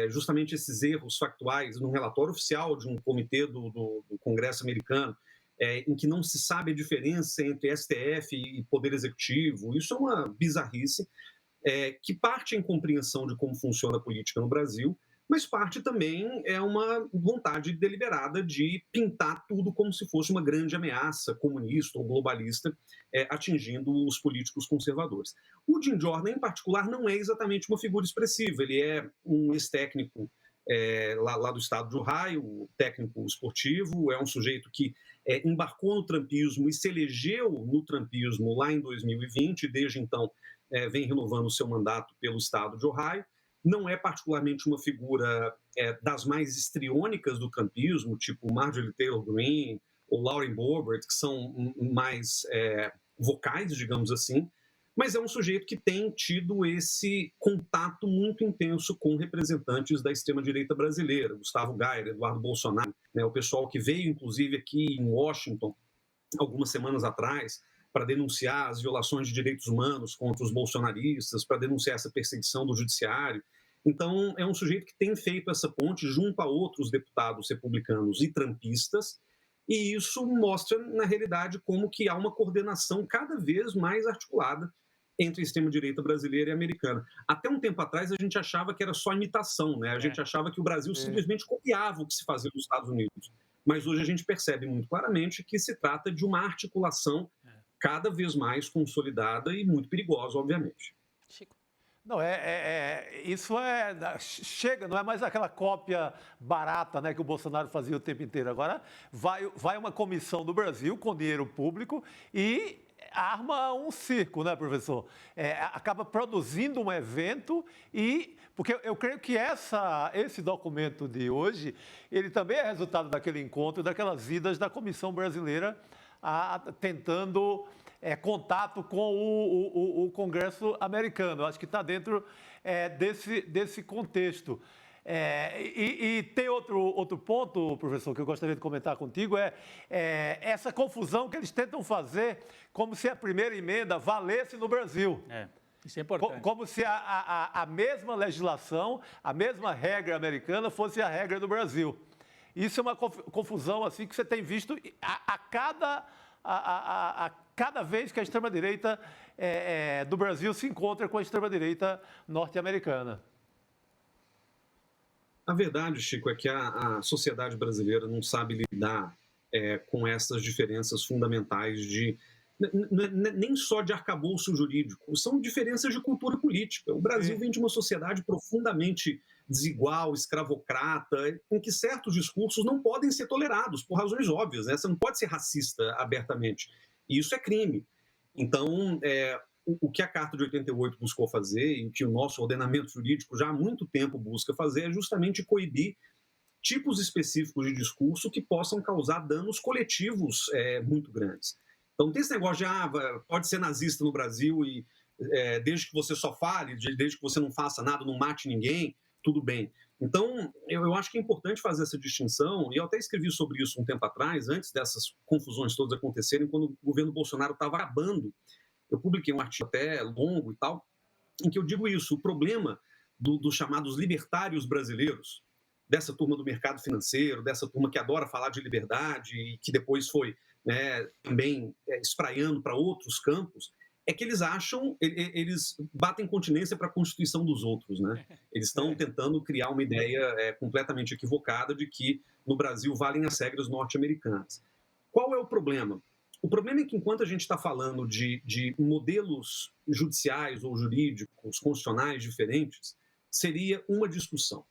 Justamente esses erros factuais num relatório oficial de um comitê do Congresso americano, em que não se sabe a diferença entre STF e Poder Executivo. Isso é uma bizarrice, que parte em compreensão de como funciona a política no Brasil, mas parte também é uma vontade deliberada de pintar tudo como se fosse uma grande ameaça comunista ou globalista, atingindo os políticos conservadores. O Jim Jordan, em particular, não é exatamente uma figura expressiva. Ele é um ex-técnico lá do estado de Ohio, técnico esportivo, é um sujeito que embarcou no trumpismo e se elegeu no trumpismo lá em 2020, e desde então vem renovando o seu mandato pelo estado de Ohio. Não é particularmente uma figura das mais histriônicas do trumpismo, tipo Marjorie Taylor Greene ou Lauren Boebert, que são mais vocais, digamos assim, mas é um sujeito que tem tido esse contato muito intenso com representantes da extrema-direita brasileira, Gustavo Gayer, Eduardo Bolsonaro, né, o pessoal que veio, inclusive, aqui em Washington, algumas semanas atrás, para denunciar as violações de direitos humanos contra os bolsonaristas, para denunciar essa perseguição do judiciário. Então, é um sujeito que tem feito essa ponte junto a outros deputados republicanos e trumpistas, e isso mostra, na realidade, como que há uma coordenação cada vez mais articulada entre a extrema-direita brasileira e americana. Até um tempo atrás, a gente achava que era só imitação, né? A gente achava que o Brasil simplesmente copiava o que se fazia nos Estados Unidos. Mas hoje a gente percebe muito claramente que se trata de uma articulação cada vez mais consolidada e muito perigosa, obviamente. Chico. Não, isso chega, não é mais aquela cópia barata, né, que o Bolsonaro fazia o tempo inteiro. Agora vai uma comissão do Brasil com dinheiro público e arma um circo, né, professor? Acaba produzindo um evento porque eu creio que esse documento de hoje, ele também é resultado daquele encontro, daquelas idas da Comissão Brasileira tentando contato com o Congresso americano. Eu acho que está dentro desse contexto. E tem outro ponto, professor, que eu gostaria de comentar contigo, essa confusão que eles tentam fazer como se a primeira emenda valesse no Brasil. Isso é importante. Como se a mesma legislação, a mesma regra americana fosse a regra do Brasil. Isso é uma confusão assim que você tem visto a cada vez que a extrema-direita do Brasil se encontra com a extrema-direita norte-americana. A verdade, Chico, é que a sociedade brasileira não sabe lidar com essas diferenças fundamentais nem só de arcabouço jurídico, são diferenças de cultura política. O Brasil vem de uma sociedade profundamente desigual, escravocrata, em que certos discursos não podem ser tolerados, por razões óbvias, né? Você não pode ser racista abertamente, e isso é crime. Então, o que a Carta de 88 buscou fazer, e o que o nosso ordenamento jurídico já há muito tempo busca fazer, é justamente coibir tipos específicos de discurso que possam causar danos coletivos muito grandes. Então, tem esse negócio de, pode ser nazista no Brasil e desde que você só fale, desde que você não faça nada, não mate ninguém, tudo bem. Então, eu acho que é importante fazer essa distinção, e eu até escrevi sobre isso um tempo atrás, antes dessas confusões todas acontecerem, quando o governo Bolsonaro estava acabando. Eu publiquei um artigo até longo e tal, em que eu digo isso, o problema dos chamados libertários brasileiros, dessa turma do mercado financeiro, dessa turma que adora falar de liberdade e que depois foi, né, também espraiando para outros campos, é que eles acham, eles batem continência para a Constituição dos outros, né? Eles estão tentando criar uma ideia completamente equivocada de que no Brasil valem as regras norte-americanas. Qual é o problema? O problema é que enquanto a gente está falando de modelos judiciais ou jurídicos, constitucionais diferentes, seria uma discussão.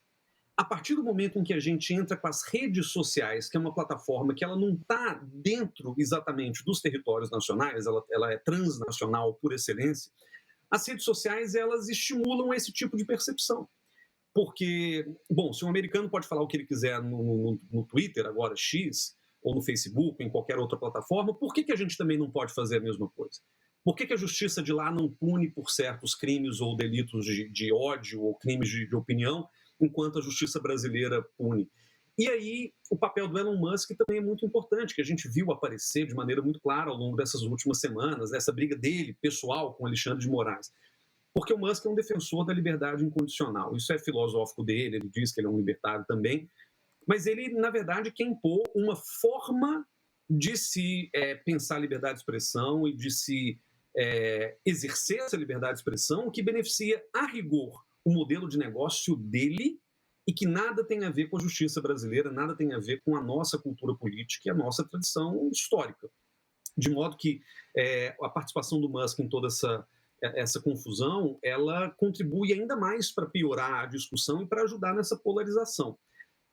A partir do momento em que a gente entra com as redes sociais, que é uma plataforma que ela não está dentro exatamente dos territórios nacionais, ela é transnacional por excelência, as redes sociais elas estimulam esse tipo de percepção. Porque, bom, se um americano pode falar o que ele quiser no Twitter, agora X, ou no Facebook, ou em qualquer outra plataforma, por que a gente também não pode fazer a mesma coisa? Por que a justiça de lá não pune por certos crimes ou delitos de ódio ou crimes de opinião, enquanto a justiça brasileira pune? E aí, o papel do Elon Musk também é muito importante, que a gente viu aparecer de maneira muito clara ao longo dessas últimas semanas, nessa briga dele, pessoal, com Alexandre de Moraes. Porque o Musk é um defensor da liberdade incondicional. Isso é filosófico dele, ele diz que ele é um libertário também, mas ele, na verdade, quer impor uma forma de se pensar a liberdade de expressão e de se exercer essa liberdade de expressão que beneficia, a rigor, o modelo de negócio dele e que nada tem a ver com a justiça brasileira, nada tem a ver com a nossa cultura política e a nossa tradição histórica. De modo que a participação do Musk em toda essa confusão, ela contribui ainda mais para piorar a discussão e para ajudar nessa polarização.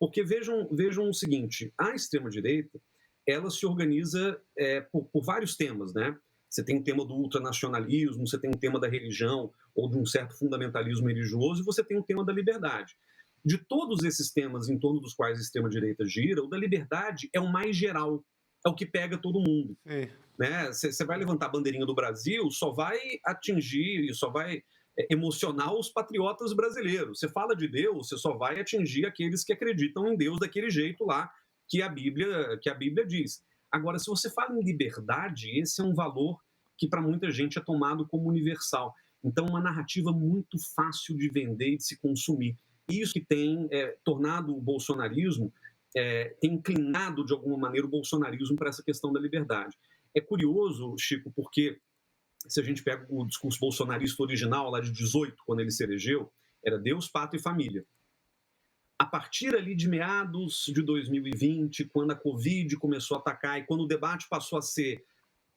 Porque vejam o seguinte, a extrema-direita, ela se organiza por vários temas, né? Você tem o tema do ultranacionalismo, você tem o tema da religião ou de um certo fundamentalismo religioso, e você tem o tema da liberdade. De todos esses temas em torno dos quais a extrema-direita gira, o da liberdade é o mais geral, é o que pega todo mundo. Né? Você vai levantar a bandeirinha do Brasil, só vai atingir, só vai emocionar os patriotas brasileiros. Você fala de Deus, você só vai atingir aqueles que acreditam em Deus daquele jeito lá que a Bíblia diz. Agora, se você fala em liberdade, esse é um valor que para muita gente é tomado como universal. Então, uma narrativa muito fácil de vender e de se consumir. Isso que tem tornado o bolsonarismo, tem inclinado de alguma maneira o bolsonarismo para essa questão da liberdade. É curioso, Chico, porque se a gente pega o discurso bolsonarista original, lá de 18, quando ele se elegeu, era Deus, pátria e família. A partir ali de meados de 2020, quando a Covid começou a atacar e quando o debate passou a ser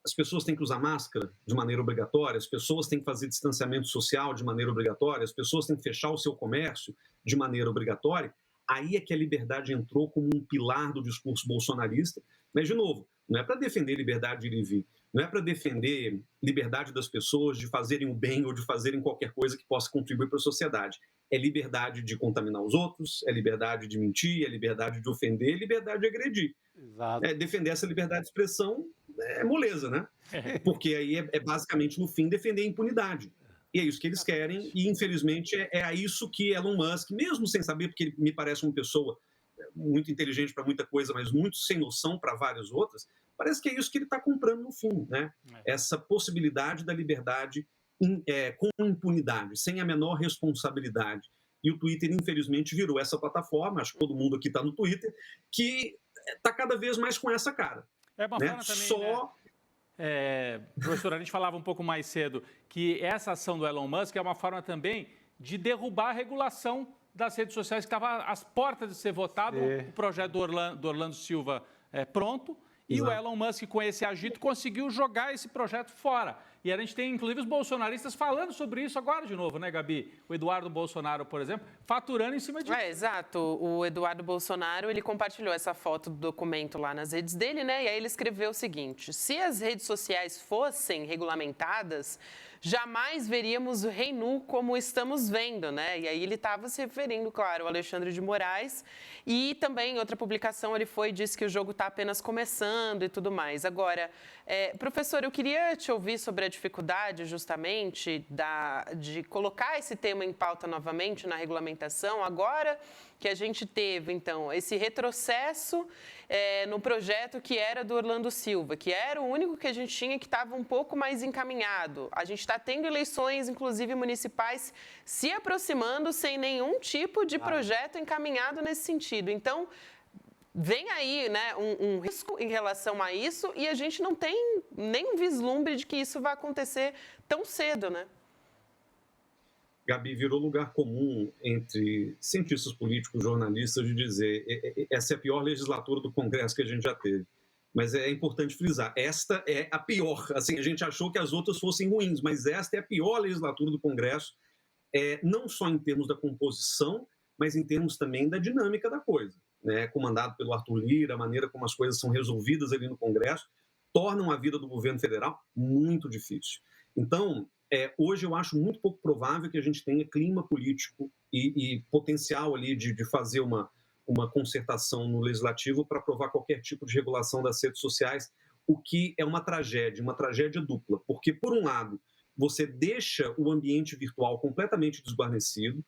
as pessoas têm que usar máscara de maneira obrigatória, as pessoas têm que fazer distanciamento social de maneira obrigatória, as pessoas têm que fechar o seu comércio de maneira obrigatória, aí é que a liberdade entrou como um pilar do discurso bolsonarista. Mas, de novo, não é para defender liberdade de ir e vir, não é para defender liberdade das pessoas de fazerem o bem ou de fazerem qualquer coisa que possa contribuir para a sociedade. É liberdade de contaminar os outros, é liberdade de mentir, é liberdade de ofender, é liberdade de agredir. Exato. Defender essa liberdade de expressão é moleza, né? Porque aí é basicamente, no fim, defender a impunidade. E é isso que eles querem, e infelizmente é a isso que Elon Musk, mesmo sem saber, porque ele me parece uma pessoa muito inteligente para muita coisa, mas muito sem noção para várias outras, parece que é isso que ele está comprando no fim, né? Essa possibilidade da liberdade com impunidade, sem a menor responsabilidade. E o Twitter, infelizmente, virou essa plataforma, acho que todo mundo aqui está no Twitter, que está cada vez mais com essa cara. É uma forma também, professor, a gente falava um pouco mais cedo que essa ação do Elon Musk é uma forma também de derrubar a regulação das redes sociais, que estava às portas de ser votado, o projeto do Orlando Silva pronto, e Exato. O Elon Musk, com esse agito, conseguiu jogar esse projeto fora. E a gente tem, inclusive, os bolsonaristas falando sobre isso agora de novo, né, Gabi? O Eduardo Bolsonaro, por exemplo, faturando em cima disso. Exato. O Eduardo Bolsonaro, ele compartilhou essa foto do documento lá nas redes dele, né? E aí ele escreveu o seguinte: se as redes sociais fossem regulamentadas, jamais veríamos o rei nu como estamos vendo, né? E aí ele estava se referindo, claro, ao Alexandre de Moraes. E também, em outra publicação, ele disse que o jogo está apenas começando e tudo mais. Agora, Professor, eu queria te ouvir sobre a dificuldade, justamente, de colocar esse tema em pauta novamente na regulamentação, agora que a gente teve, então, esse retrocesso no projeto que era do Orlando Silva, que era o único que a gente tinha que estava um pouco mais encaminhado. A gente está tendo eleições, inclusive municipais, se aproximando sem nenhum tipo de projeto encaminhado nesse sentido. Então, vem aí, né, um risco em relação a isso e a gente não tem nem um vislumbre de que isso vai acontecer tão cedo, né? Gabi, virou lugar comum entre cientistas políticos, jornalistas, de dizer essa é a pior legislatura do Congresso que a gente já teve. Mas é importante frisar, esta é a pior. Assim, a gente achou que as outras fossem ruins, mas esta é a pior legislatura do Congresso, não só em termos da composição, mas em termos também da dinâmica da coisa. Né? Comandado pelo Arthur Lira, a maneira como as coisas são resolvidas ali no Congresso, tornam a vida do governo federal muito difícil. Então, hoje eu acho muito pouco provável que a gente tenha clima político e potencial ali de fazer uma concertação no legislativo para aprovar qualquer tipo de regulação das redes sociais, o que é uma tragédia dupla, porque, por um lado, você deixa o ambiente virtual completamente desguarnecido,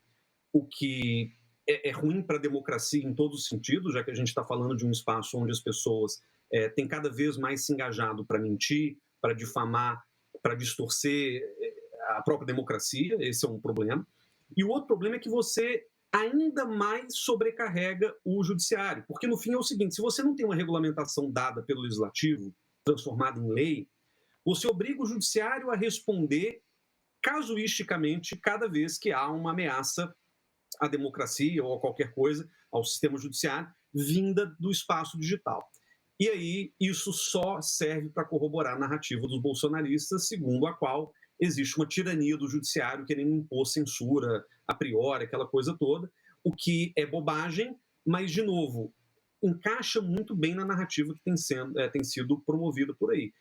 o que é ruim para a democracia em todos os sentidos, já que a gente está falando de um espaço onde as pessoas têm cada vez mais se engajado para mentir, para difamar, para distorcer a própria democracia. Esse é um problema. E o outro problema é que você ainda mais sobrecarrega o judiciário, porque no fim é o seguinte, se você não tem uma regulamentação dada pelo legislativo, transformada em lei, você obriga o judiciário a responder casuisticamente cada vez que há uma ameaça à democracia ou a qualquer coisa, ao sistema judiciário, vinda do espaço digital. E aí isso só serve para corroborar a narrativa dos bolsonaristas, segundo a qual existe uma tirania do judiciário querendo impor censura a priori, aquela coisa toda, o que é bobagem, mas, de novo, encaixa muito bem na narrativa que tem sido promovida por aí.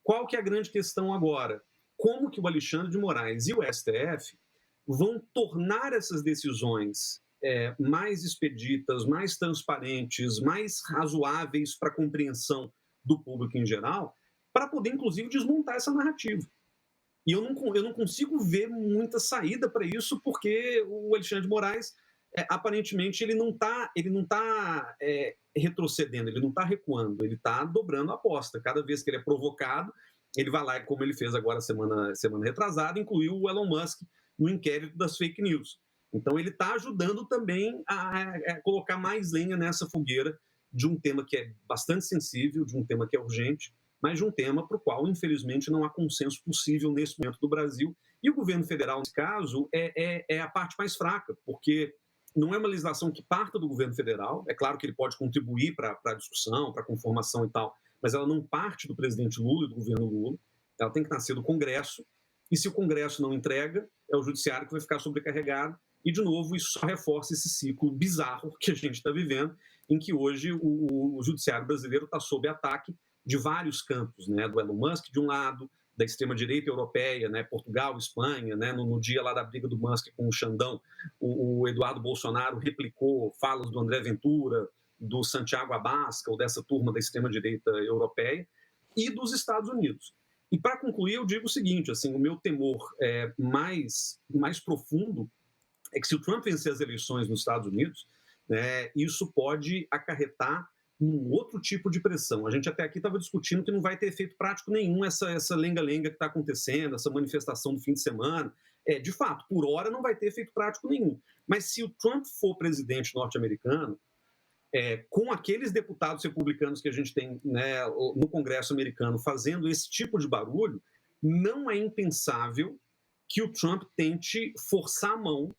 Qual que é a grande questão agora? Como que o Alexandre de Moraes e o STF vão tornar essas decisões mais expeditas, mais transparentes, mais razoáveis para a compreensão do público em geral, para poder, inclusive, desmontar essa narrativa. E eu não consigo ver muita saída para isso, porque o Alexandre de Moraes, aparentemente, ele não está retrocedendo, ele não está recuando, ele está dobrando a aposta. Cada vez que ele é provocado, ele vai lá, como ele fez agora semana retrasada, incluiu o Elon Musk no inquérito das fake news. Então, ele está ajudando também a colocar mais lenha nessa fogueira de um tema que é bastante sensível, de um tema que é urgente, mas de um tema para o qual, infelizmente, não há consenso possível nesse momento do Brasil. E o governo federal, nesse caso, é a parte mais fraca, porque não é uma legislação que parta do governo federal. É claro que ele pode contribuir para a discussão, para a conformação e tal, mas ela não parte do presidente Lula e do governo Lula. Ela tem que nascer do Congresso, e se o Congresso não entrega, é o judiciário que vai ficar sobrecarregado. E, de novo, isso só reforça esse ciclo bizarro que a gente está vivendo, em que hoje o judiciário brasileiro está sob ataque de vários campos, né? Do Elon Musk, de um lado, da extrema-direita europeia, né? Portugal, Espanha, né? No dia lá da briga do Musk com o Xandão, o Eduardo Bolsonaro replicou falas do André Ventura, do Santiago Abascal, dessa turma da extrema-direita europeia, e dos Estados Unidos. E, para concluir, eu digo o seguinte, assim, o meu temor mais profundo é que, se o Trump vencer as eleições nos Estados Unidos, né, isso pode acarretar num outro tipo de pressão. A gente até aqui estava discutindo que não vai ter efeito prático nenhum essa lenga-lenga que está acontecendo, essa manifestação do fim de semana. De fato, por hora não vai ter efeito prático nenhum. Mas se o Trump for presidente norte-americano, com aqueles deputados republicanos que a gente tem, né, no Congresso americano fazendo esse tipo de barulho, não é impensável que o Trump tente forçar a mão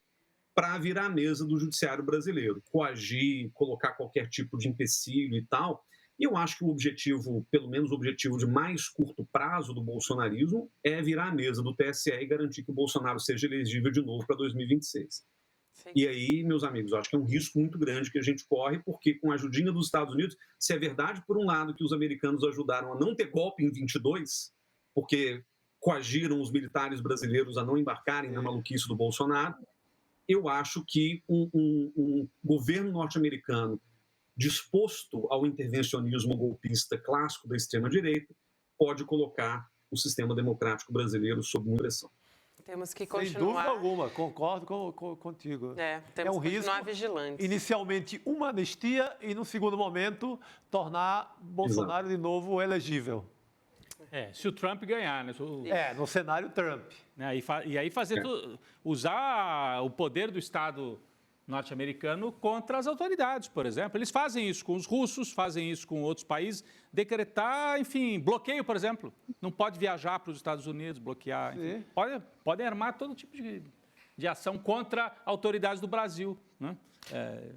para virar a mesa do judiciário brasileiro, coagir, colocar qualquer tipo de empecilho e tal. E eu acho que o objetivo, pelo menos o objetivo de mais curto prazo do bolsonarismo, é virar a mesa do TSE e garantir que o Bolsonaro seja elegível de novo para 2026. Sim. E aí, meus amigos, eu acho que é um risco muito grande que a gente corre, porque com a ajudinha dos Estados Unidos, se é verdade, por um lado, que os americanos ajudaram a não ter golpe em 22, porque coagiram os militares brasileiros a não embarcarem na maluquice do Bolsonaro, eu acho que um governo norte-americano disposto ao intervencionismo golpista clássico da extrema-direita pode colocar o sistema democrático brasileiro sob muita pressão. Temos que Sem dúvida continuar. alguma, concordo contigo. Temos um que continuar risco, vigilantes. Inicialmente uma anistia e, no segundo momento, tornar Bolsonaro de novo elegível. Se o Trump ganhar, né? No cenário Trump. Né? E aí fazer usar o poder do Estado norte-americano contra as autoridades, por exemplo. Eles fazem isso com os russos, fazem isso com outros países, decretar, enfim, bloqueio, por exemplo. Não pode viajar para os Estados Unidos, bloquear. Enfim, podem armar todo tipo de ação contra autoridades do Brasil, né?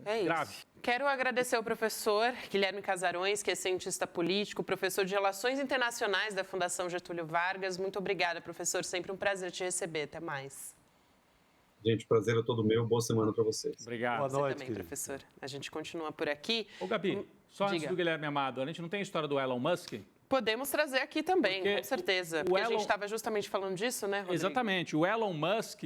É grave. isso. Quero agradecer ao professor Guilherme Casarões, que é cientista político, professor de Relações Internacionais da Fundação Getúlio Vargas. Muito obrigada, professor. Sempre um prazer te receber. Até mais. Gente, prazer é todo meu. Boa semana para vocês. Obrigado. Boa noite, Você também, querido. professor. A gente continua por aqui. Ô, Gabi, só antes Diga. do Guilherme Amado, a gente não tem a história do Elon Musk? Podemos trazer aqui também, Porque com certeza. o Porque a Elon- gente estava justamente falando disso, né, Rodrigo? Exatamente. O Elon Musk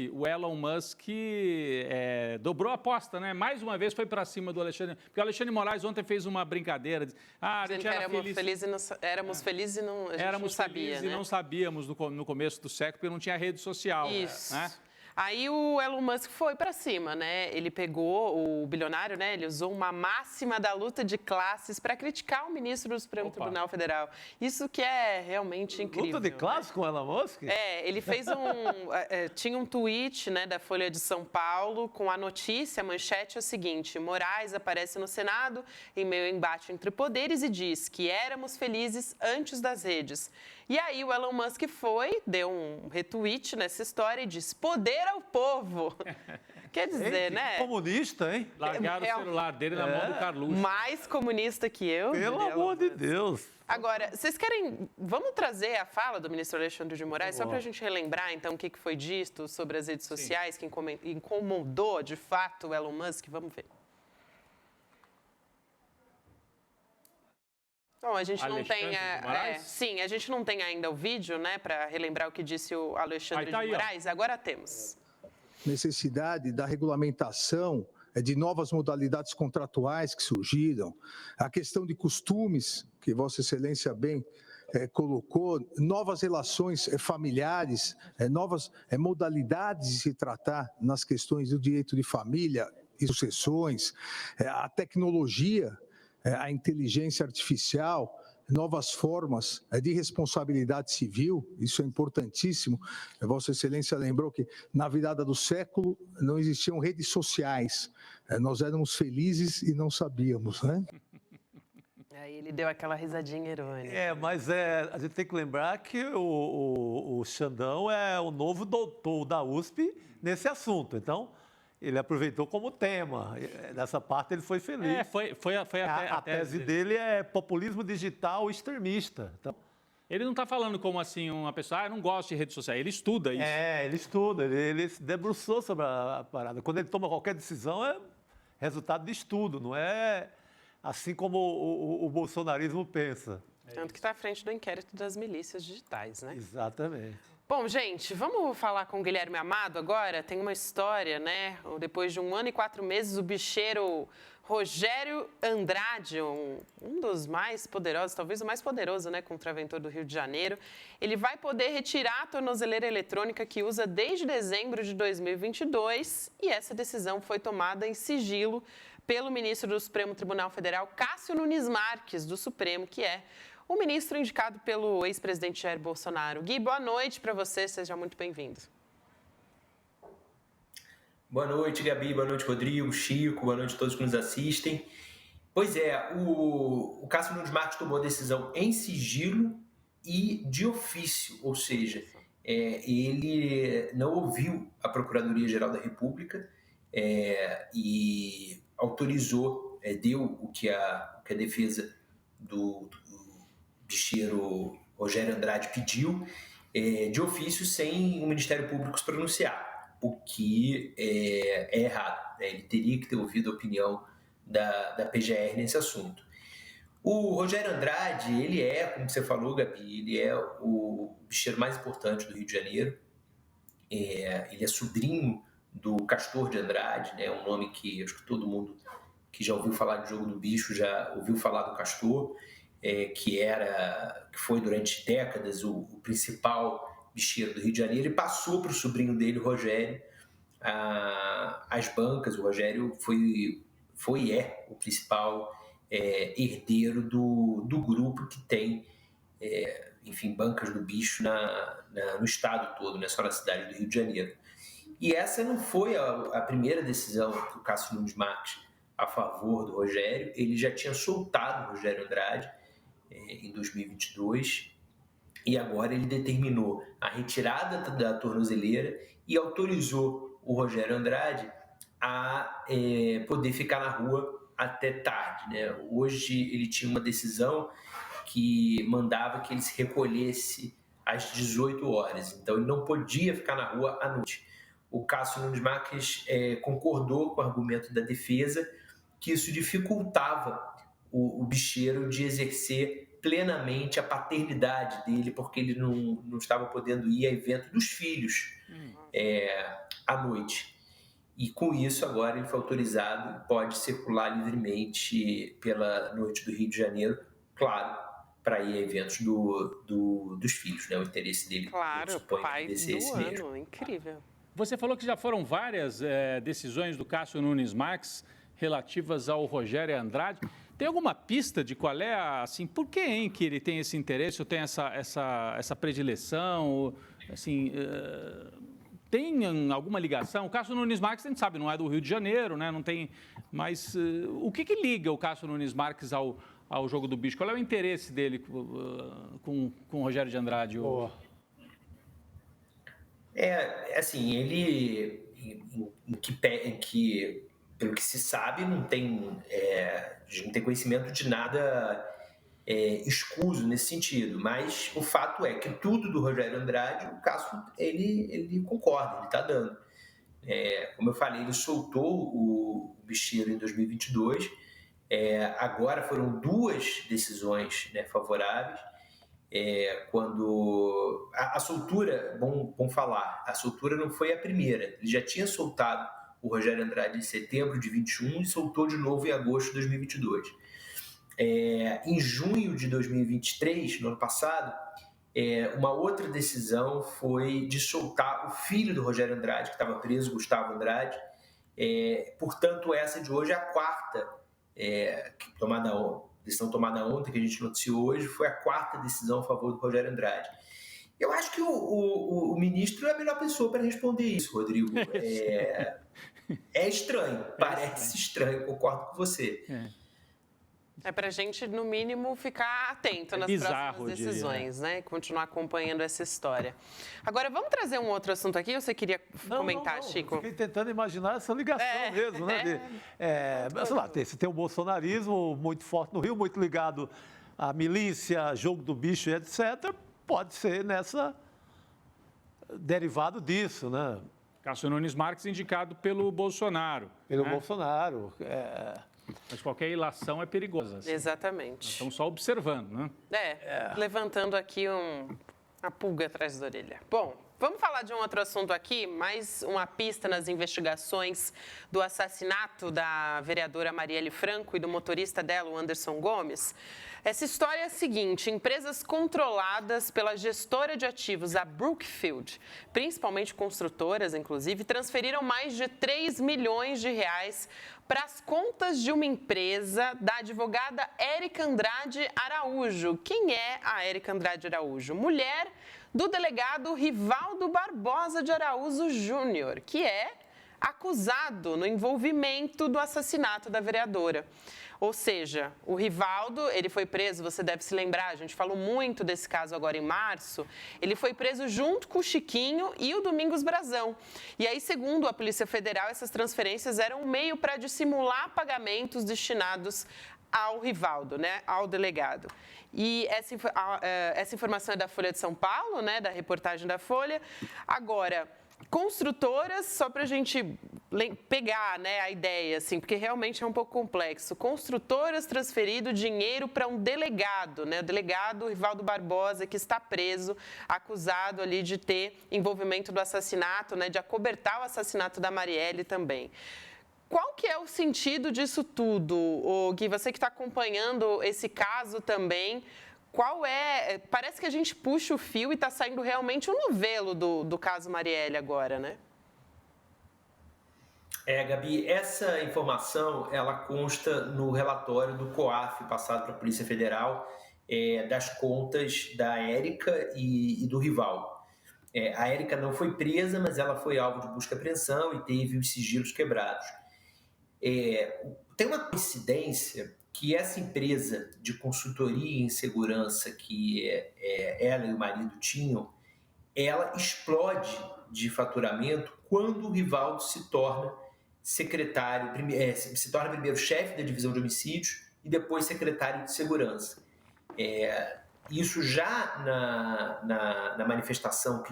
dobrou a aposta, né? Mais uma vez foi para cima do Alexandre. Porque o Alexandre Moraes ontem fez uma brincadeira. A Dizendo gente que era éramos feliz. felizes e não, a gente Éramos não sabia, felizes né? e não sabíamos no começo do século, porque não tinha rede social. Isso. Né? Aí o Elon Musk foi para cima, né? Ele pegou o bilionário, né? Ele usou uma máxima da luta de classes para criticar o ministro do Supremo Tribunal Federal. Isso que é realmente incrível. Luta de classe com Elon Musk? Ele fez tinha um tweet, né, da Folha de São Paulo com a notícia, a manchete é o seguinte: Moraes aparece no Senado em meio ao embate entre poderes e diz que éramos felizes antes das redes. E aí o Elon Musk deu um retweet nessa história e disse: poder ao povo. Quer dizer, né? Comunista, hein? Largaram o celular dele na mão do Carluxo. Mais comunista que eu. Pelo amor de Deus. Agora, vocês querem... Vamos trazer a fala do ministro Alexandre de Moraes, só para a gente relembrar, então, o que foi dito sobre as redes sociais, que incomodou, de fato, o Elon Musk? Vamos ver. Bom, a gente não tem... sim, a gente não tem ainda o vídeo, né, para relembrar o que disse o Alexandre de Moraes. Agora temos. Necessidade da regulamentação de novas modalidades contratuais que surgiram, a questão de costumes, que Vossa Excelência bem colocou, novas relações familiares, novas modalidades de se tratar nas questões do direito de família e sucessões, a tecnologia, a inteligência artificial, novas formas de responsabilidade civil, isso é importantíssimo. Vossa Excelência lembrou que na virada do século não existiam redes sociais, nós éramos felizes e não sabíamos, né? Aí ele deu aquela risadinha irônica. Mas a gente tem que lembrar que o Xandão é o novo doutor da USP nesse assunto, então ele aproveitou como tema. Nessa parte ele foi feliz. Foi até a tese dele é populismo digital extremista. Então, ele não está falando como assim uma pessoa, eu não gosto de rede social. Ele estuda isso. ele estuda, ele se debruçou sobre a parada. Quando ele toma qualquer decisão, é resultado de estudo, não é assim como o bolsonarismo pensa. Tanto que está à frente do inquérito das milícias digitais, né? Exatamente. Bom, gente, vamos falar com o Guilherme Amado agora? Tem uma história, né? Depois de 1 ano e 4 meses, o bicheiro Rogério Andrade, um dos mais poderosos, talvez o mais poderoso, né, contraventor do Rio de Janeiro, ele vai poder retirar a tornozeleira eletrônica que usa desde dezembro de 2022 e essa decisão foi tomada em sigilo pelo ministro do Supremo Tribunal Federal, Cássio Nunes Marques, do Supremo, que é o ministro indicado pelo ex-presidente Jair Bolsonaro. Gui, boa noite para você, seja muito bem-vindo. Boa noite, Gabi, boa noite, Rodrigo, Chico, boa noite a todos que nos assistem. Pois é, o Cássio Nunes Marques tomou a decisão em sigilo e de ofício, ou seja, ele não ouviu a Procuradoria-Geral da República e autorizou, deu o que a defesa do bicheiro Rogério Andrade pediu, de ofício, sem o Ministério Público se pronunciar, o que é errado, né? Ele teria que ter ouvido a opinião da PGR nesse assunto. O Rogério Andrade, ele como você falou, Gabi, ele é o bicheiro mais importante do Rio de Janeiro, ele é sobrinho do Castor de Andrade, né? Um nome que acho que todo mundo que já ouviu falar de Jogo do Bicho já ouviu falar do Castor. que foi durante décadas o principal bicheiro do Rio de Janeiro, e passou para o sobrinho dele, o Rogério, as bancas. O Rogério foi e é o principal herdeiro do grupo que tem, enfim, bancas do bicho no estado todo, não é só na cidade do Rio de Janeiro. E essa não foi a primeira decisão do Cássio Nunes Marques a favor do Rogério. Ele já tinha soltado o Rogério Andrade em 2022, e agora ele determinou a retirada da tornozeleira e autorizou o Rogério Andrade a poder ficar na rua até tarde, né? Hoje ele tinha uma decisão que mandava que ele se recolhesse às 18 horas, então ele não podia ficar na rua à noite. O Cássio Nunes Marques concordou com o argumento da defesa, que isso dificultava o bicheiro de exercer plenamente a paternidade dele, porque ele não estava podendo ir a evento dos filhos à noite. E com isso, agora ele foi autorizado e pode circular livremente pela noite do Rio de Janeiro, claro, para ir a eventos dos filhos, né? O interesse dele, claro, pai do ano, incrível. Você falou que já foram várias decisões do Cássio Nunes Marques relativas ao Rogério Andrade. Tem alguma pista de qual é, assim, por que que ele tem esse interesse, ou tem essa predileção, assim, tem alguma ligação? O Cássio Nunes Marques, a gente sabe, não é do Rio de Janeiro, né? Não tem, mas o que liga o Cássio Nunes Marques ao jogo do bicho? Qual é o interesse dele com o Rogério de Andrade? Assim, ele, em que, pelo que se sabe, não tem conhecimento de nada escuso nesse sentido, mas o fato é que tudo do Rogério Andrade, o Cássio, ele concorda, ele está dando. Como eu falei, ele soltou o bicheiro em 2022, agora foram 2 decisões, né, favoráveis. Quando a soltura, bom falar, a soltura não foi a primeira, ele já tinha soltado o Rogério Andrade em setembro de 21 e soltou de novo em agosto de 2022. Em junho de 2023, no ano passado, uma outra decisão foi de soltar o filho do Rogério Andrade, que estava preso, Gustavo Andrade. Portanto, essa de hoje é a quarta decisão tomada ontem, que a gente noticiou hoje, foi a 4ª decisão a favor do Rogério Andrade. Eu acho que o ministro é a melhor pessoa para responder isso, Rodrigo. É estranho, parece estranho, concordo com você. É para a gente, no mínimo, ficar atento nas próximas decisões, né? Continuar acompanhando essa história. Agora, vamos trazer um outro assunto aqui? Você queria comentar, Chico? Fiquei tentando imaginar essa ligação mesmo, né? Sei lá, tem o bolsonarismo muito forte no Rio, muito ligado à milícia, jogo do bicho, etc. Pode ser derivado disso, né? Cássio Nunes Marques indicado pelo Bolsonaro. Bolsonaro. Mas qualquer ilação é perigosa. Assim. Exatamente. Nós estamos só observando, né? Levantando aqui a pulga atrás da orelha. Bom, vamos falar de um outro assunto aqui, mais uma pista nas investigações do assassinato da vereadora Marielle Franco e do motorista dela, o Anderson Gomes. Essa história é a seguinte: empresas controladas pela gestora de ativos, a Brookfield, principalmente construtoras, inclusive, transferiram mais de 3 milhões de reais para as contas de uma empresa da advogada Érica Andrade Araújo. Quem é a Érica Andrade Araújo? Mulher do delegado Rivaldo Barbosa de Araújo Júnior, que é acusado no envolvimento do assassinato da vereadora. Ou seja, o Rivaldo, ele foi preso, você deve se lembrar, a gente falou muito desse caso agora em março, ele foi preso junto com o Chiquinho e o Domingos Brazão. E aí, segundo a Polícia Federal, essas transferências eram um meio para dissimular pagamentos destinados ao Rivaldo, né, ao delegado. E essa informação é da Folha de São Paulo, né, da reportagem da Folha. Agora, construtoras, só para a gente pegar, né, a ideia, assim, porque realmente é um pouco complexo. Construtoras transferindo dinheiro para um delegado, né, o delegado Rivaldo Barbosa, que está preso, acusado ali de ter envolvimento do assassinato, né, de acobertar o assassinato da Marielle também. Qual que é o sentido disso tudo, Gui? Você que está acompanhando esse caso também, qual é... Parece que a gente puxa o fio e está saindo realmente um novelo do caso Marielle agora, né? Gabi, essa informação, ela consta no relatório do COAF, passado para a Polícia Federal, das contas da Érica e do Rivaldo. A Érica não foi presa, mas ela foi alvo de busca e apreensão e teve os sigilos quebrados. Tem uma coincidência que essa empresa de consultoria em segurança que ela e o marido tinham, ela explode de faturamento quando o Rivaldo se torna secretário, se torna primeiro chefe da divisão de homicídios e depois secretário de segurança. Isso já na manifestação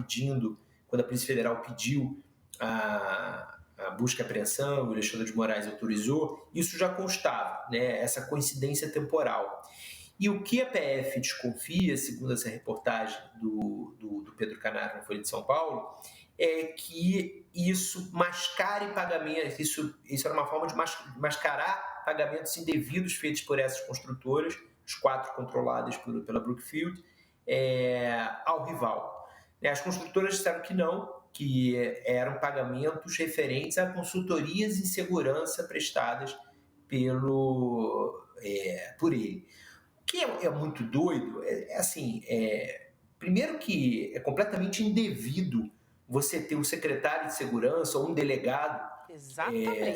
quando a Polícia Federal pediu a busca e apreensão, o Alexandre de Moraes autorizou, isso já constava, né, essa coincidência temporal. E o que a PF desconfia, segundo essa reportagem do Pedro Canário na Folha de São Paulo, é que isso mascare pagamentos, isso era uma forma de mascarar pagamentos indevidos feitos por essas construtoras, os 4 controladas pela Brookfield, ao Rivaldo. As construtoras disseram que não, que eram pagamentos referentes a consultorias em segurança prestadas por ele. O que é muito doido primeiro que é completamente indevido você ter um secretário de segurança ou um delegado,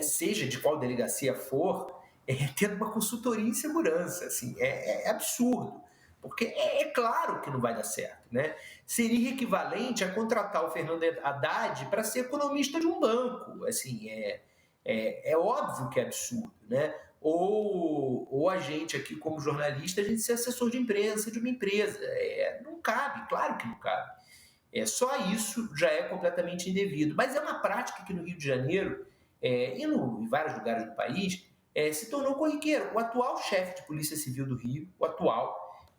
seja de qual delegacia for, tendo uma consultoria em segurança. Assim, é absurdo, porque é claro que não vai dar certo, né? Seria equivalente a contratar o Fernando Haddad para ser economista de um banco. Assim, é óbvio que é absurdo, né? Ou a gente aqui, como jornalista, a gente ser assessor de imprensa de uma empresa. Não cabe, claro que não cabe. Só isso já é completamente indevido. Mas é uma prática que no Rio de Janeiro e em vários lugares do país se tornou corriqueiro. O atual chefe de Polícia Civil do Rio,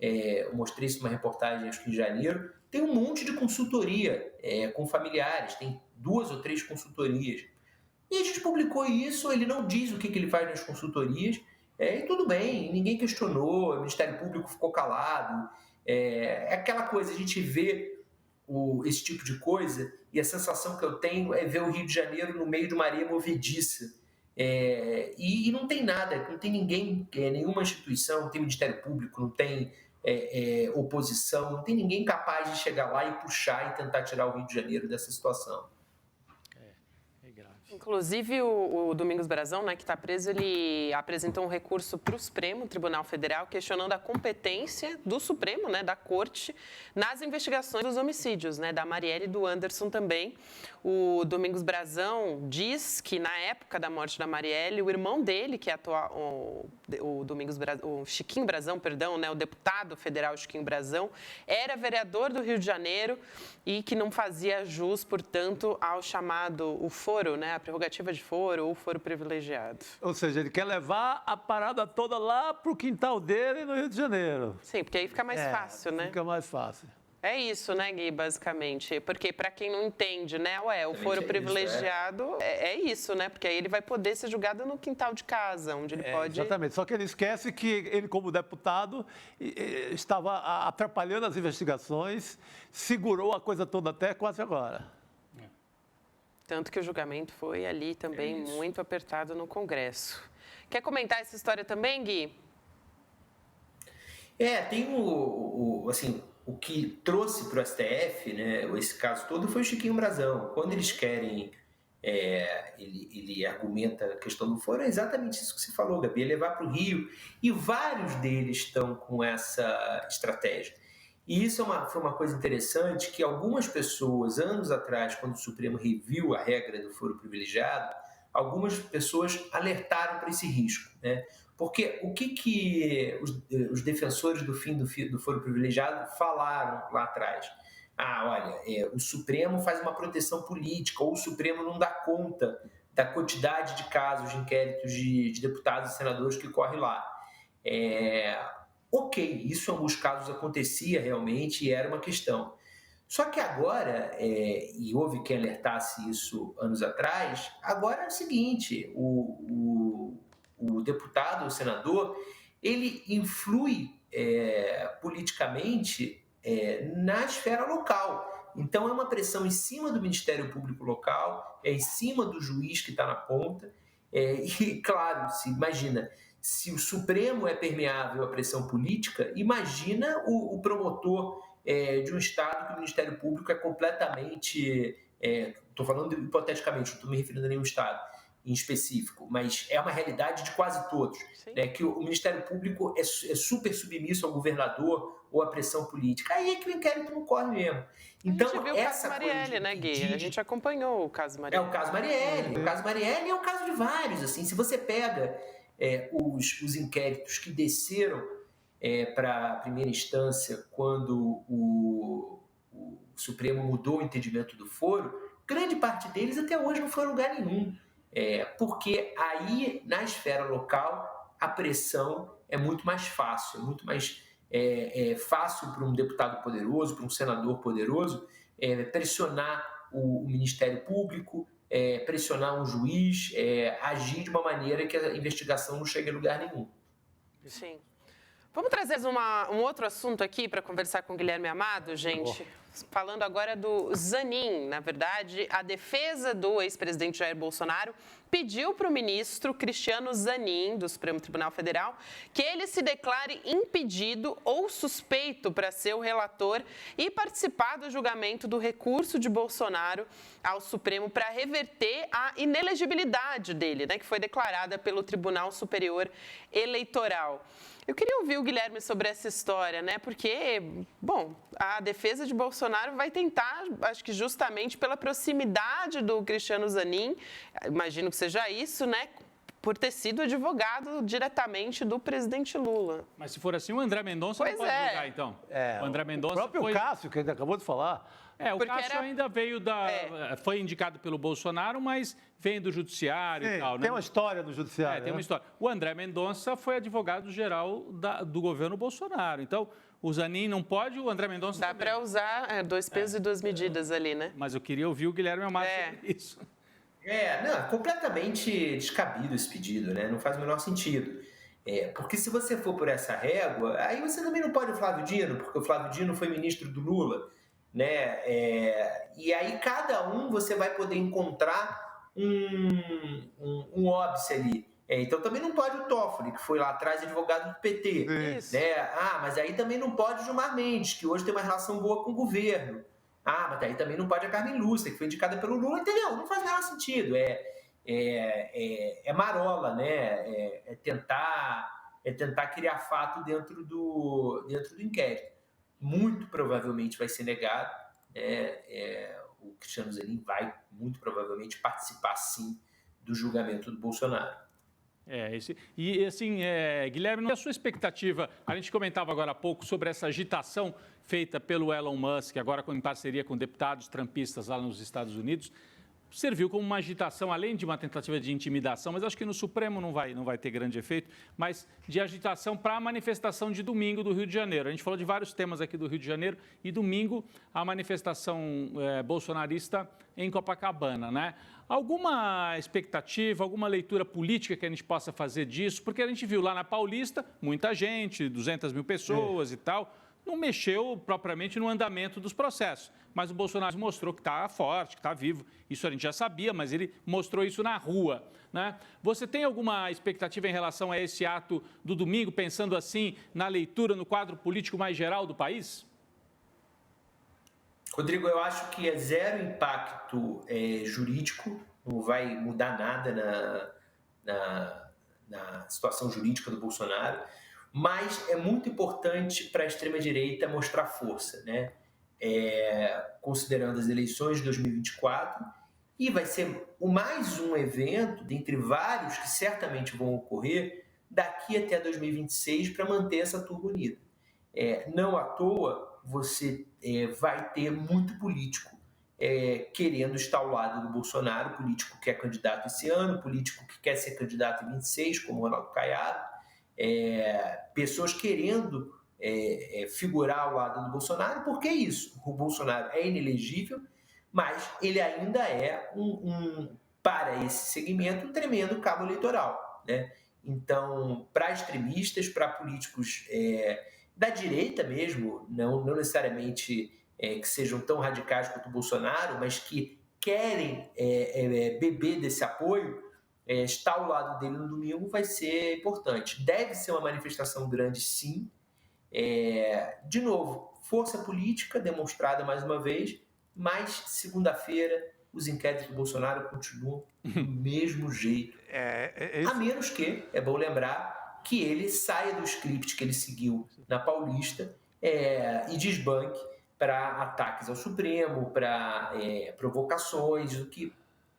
eu mostrei isso numa reportagem acho que em janeiro, tem um monte de consultoria com familiares, tem 2 ou 3 consultorias. E a gente publicou isso, ele não diz o que ele faz nas consultorias, e tudo bem, ninguém questionou, o Ministério Público ficou calado. É aquela coisa, a gente vê esse tipo de coisa e a sensação que eu tenho é ver o Rio de Janeiro no meio de uma areia movediça. E não tem nada, não tem ninguém, nenhuma instituição, não tem Ministério Público, não tem oposição, não tem ninguém capaz de chegar lá e puxar e tentar tirar o Rio de Janeiro dessa situação. Inclusive, o Domingos Brazão, né, que está preso, ele apresentou um recurso para o Supremo Tribunal Federal questionando a competência do Supremo, né, da Corte, nas investigações dos homicídios, né, da Marielle e do Anderson também. O Domingos Brazão diz que, na época da morte da Marielle, o irmão dele, que é o Chiquinho Brazão, né, o deputado federal Chiquinho Brazão, era vereador do Rio de Janeiro e que não fazia jus, portanto, ao chamado o foro, né, a prerrogativa de foro ou foro privilegiado. Ou seja, ele quer levar a parada toda lá para o quintal dele no Rio de Janeiro. Sim, porque aí fica mais fácil, né? Fica mais fácil. É isso, né, Gui, basicamente. Porque, para quem não entende, né, o foro privilegiado é isso, né? Porque aí ele vai poder ser julgado no quintal de casa, onde ele pode... Exatamente, só que ele esquece que ele, como deputado, estava atrapalhando as investigações, segurou a coisa toda até quase agora. Tanto que o julgamento foi ali também muito apertado no Congresso. Quer comentar essa história também, Gui? Tem o que trouxe para o STF, né, esse caso todo, foi o Chiquinho Brazão. Quando eles querem, ele argumenta a questão do foro, é exatamente isso que você falou, Gabi, é levar para o Rio. E vários deles estão com essa estratégia. E isso foi uma coisa interessante, que algumas pessoas, anos atrás, quando o Supremo reviu a regra do foro privilegiado, algumas pessoas alertaram para esse risco, né? Porque o que os defensores do fim do foro privilegiado falaram lá atrás? Olha, o Supremo faz uma proteção política, ou o Supremo não dá conta da quantidade de casos de inquéritos de deputados e senadores que corre lá. Ok, isso em alguns casos acontecia realmente e era uma questão. Só que agora, e houve quem alertasse isso anos atrás, agora é o seguinte, o deputado, o senador, ele influi politicamente na esfera local. Então, é uma pressão em cima do Ministério Público local, em cima do juiz que está na ponta. E, claro, imagina, se o Supremo é permeável à pressão política, imagina o promotor de um Estado que o Ministério Público é completamente... Estou falando hipoteticamente, não estou me referindo a nenhum Estado em específico, mas é uma realidade de quase todos, né, que o Ministério Público é super submisso ao governador ou à pressão política. Aí é que o inquérito não corre mesmo. Então, a gente viu essa o caso Marielle, né, Gui? A gente acompanhou o caso Marielle. É o caso Marielle. O caso Marielle é um caso de vários. Assim, se você pega os inquéritos que desceram para a primeira instância quando o Supremo mudou o entendimento do foro, grande parte deles até hoje não foi a lugar nenhum. Porque aí, na esfera local, a pressão é muito mais fácil, é muito mais fácil para um deputado poderoso, para um senador poderoso, pressionar o Ministério Público, pressionar um juiz, agir de uma maneira que a investigação não chegue a lugar nenhum. Sim. Vamos trazer um outro assunto aqui para conversar com o Guilherme Amado, gente? Falando agora do Zanin. Na verdade, a defesa do ex-presidente Jair Bolsonaro pediu para o ministro Cristiano Zanin, do Supremo Tribunal Federal, que ele se declare impedido ou suspeito para ser o relator e participar do julgamento do recurso de Bolsonaro ao Supremo para reverter a inelegibilidade dele, né, que foi declarada pelo Tribunal Superior Eleitoral. Eu queria ouvir o Guilherme sobre essa história, né? Porque, bom, a defesa de Bolsonaro vai tentar, acho que justamente pela proximidade do Cristiano Zanin, imagino que seja isso, né? Por ter sido advogado diretamente do presidente Lula. Mas se for assim, o André Mendonça não pode julgar, então. O André Mendonça. O próprio Cássio, que a gente acabou de falar. O Cássio ainda veio foi indicado pelo Bolsonaro, mas vem do judiciário e tal, né? Tem uma história do judiciário. Tem uma história. O André Mendonça foi advogado-geral do governo Bolsonaro. Então, o Zanin não pode, o André Mendonça Dá para usar 2 pesos e 2 medidas ali, né? Mas eu queria ouvir o Guilherme Amado sobre isso. Não, é completamente descabido esse pedido, né? Não faz o menor sentido. Porque se você for por essa régua, aí você também não pode o Flávio Dino, porque o Flávio Dino foi ministro do Lula, né? E aí cada um você vai poder encontrar um óbice ali. Então também não pode o Toffoli, que foi lá atrás advogado do PT. Né? Mas aí também não pode o Gilmar Mendes, que hoje tem uma relação boa com o governo. Mas aí também não pode a Carmen Lúcia, que foi indicada pelo Lula, entendeu? Não faz o menor sentido. É marola, né? É tentar criar fato dentro do inquérito. Muito provavelmente vai ser negado. O Cristiano Zanin vai, muito provavelmente, participar, sim, do julgamento do Bolsonaro. E assim, Guilherme, a sua expectativa, a gente comentava agora há pouco sobre essa agitação feita pelo Elon Musk, agora em parceria com deputados trumpistas lá nos Estados Unidos, serviu como uma agitação, além de uma tentativa de intimidação, mas acho que no Supremo não vai ter grande efeito, mas de agitação para a manifestação de domingo do Rio de Janeiro. A gente falou de vários temas aqui do Rio de Janeiro e domingo a manifestação bolsonarista em Copacabana, né? Alguma expectativa, alguma leitura política que a gente possa fazer disso? Porque a gente viu lá na Paulista, muita gente, 200 mil pessoas e tal, não mexeu propriamente no andamento dos processos. Mas o Bolsonaro mostrou que está forte, que está vivo. Isso a gente já sabia, mas ele mostrou isso na rua, né? Você tem alguma expectativa em relação a esse ato do domingo, pensando assim na leitura, no quadro político mais geral do país? Rodrigo, eu acho que é zero impacto jurídico, não vai mudar nada na situação jurídica do Bolsonaro, mas é muito importante para a extrema-direita mostrar força, né? Considerando as eleições de 2024, e vai ser mais um evento, dentre vários que certamente vão ocorrer, daqui até 2026 para manter essa turma unida. Não à toa, você vai ter muito político querendo estar ao lado do Bolsonaro, político que é candidato esse ano, político que quer ser candidato em 26, como o Ronaldo Caiado, pessoas querendo figurar ao lado do Bolsonaro, porque é isso, o Bolsonaro é inelegível, mas ele ainda é para esse segmento, um tremendo cabo eleitoral, né? Então, para extremistas, para políticos da direita mesmo, não necessariamente que sejam tão radicais quanto o Bolsonaro, mas que querem beber desse apoio, estar ao lado dele no domingo vai ser importante. Deve ser uma manifestação grande, sim. De novo, força política demonstrada mais uma vez, mas segunda-feira os inquéritos do Bolsonaro continuam do mesmo jeito. A menos que, é bom lembrar, que ele saia do script que ele seguiu na Paulista e desbanque para ataques ao Supremo, para provocações, o que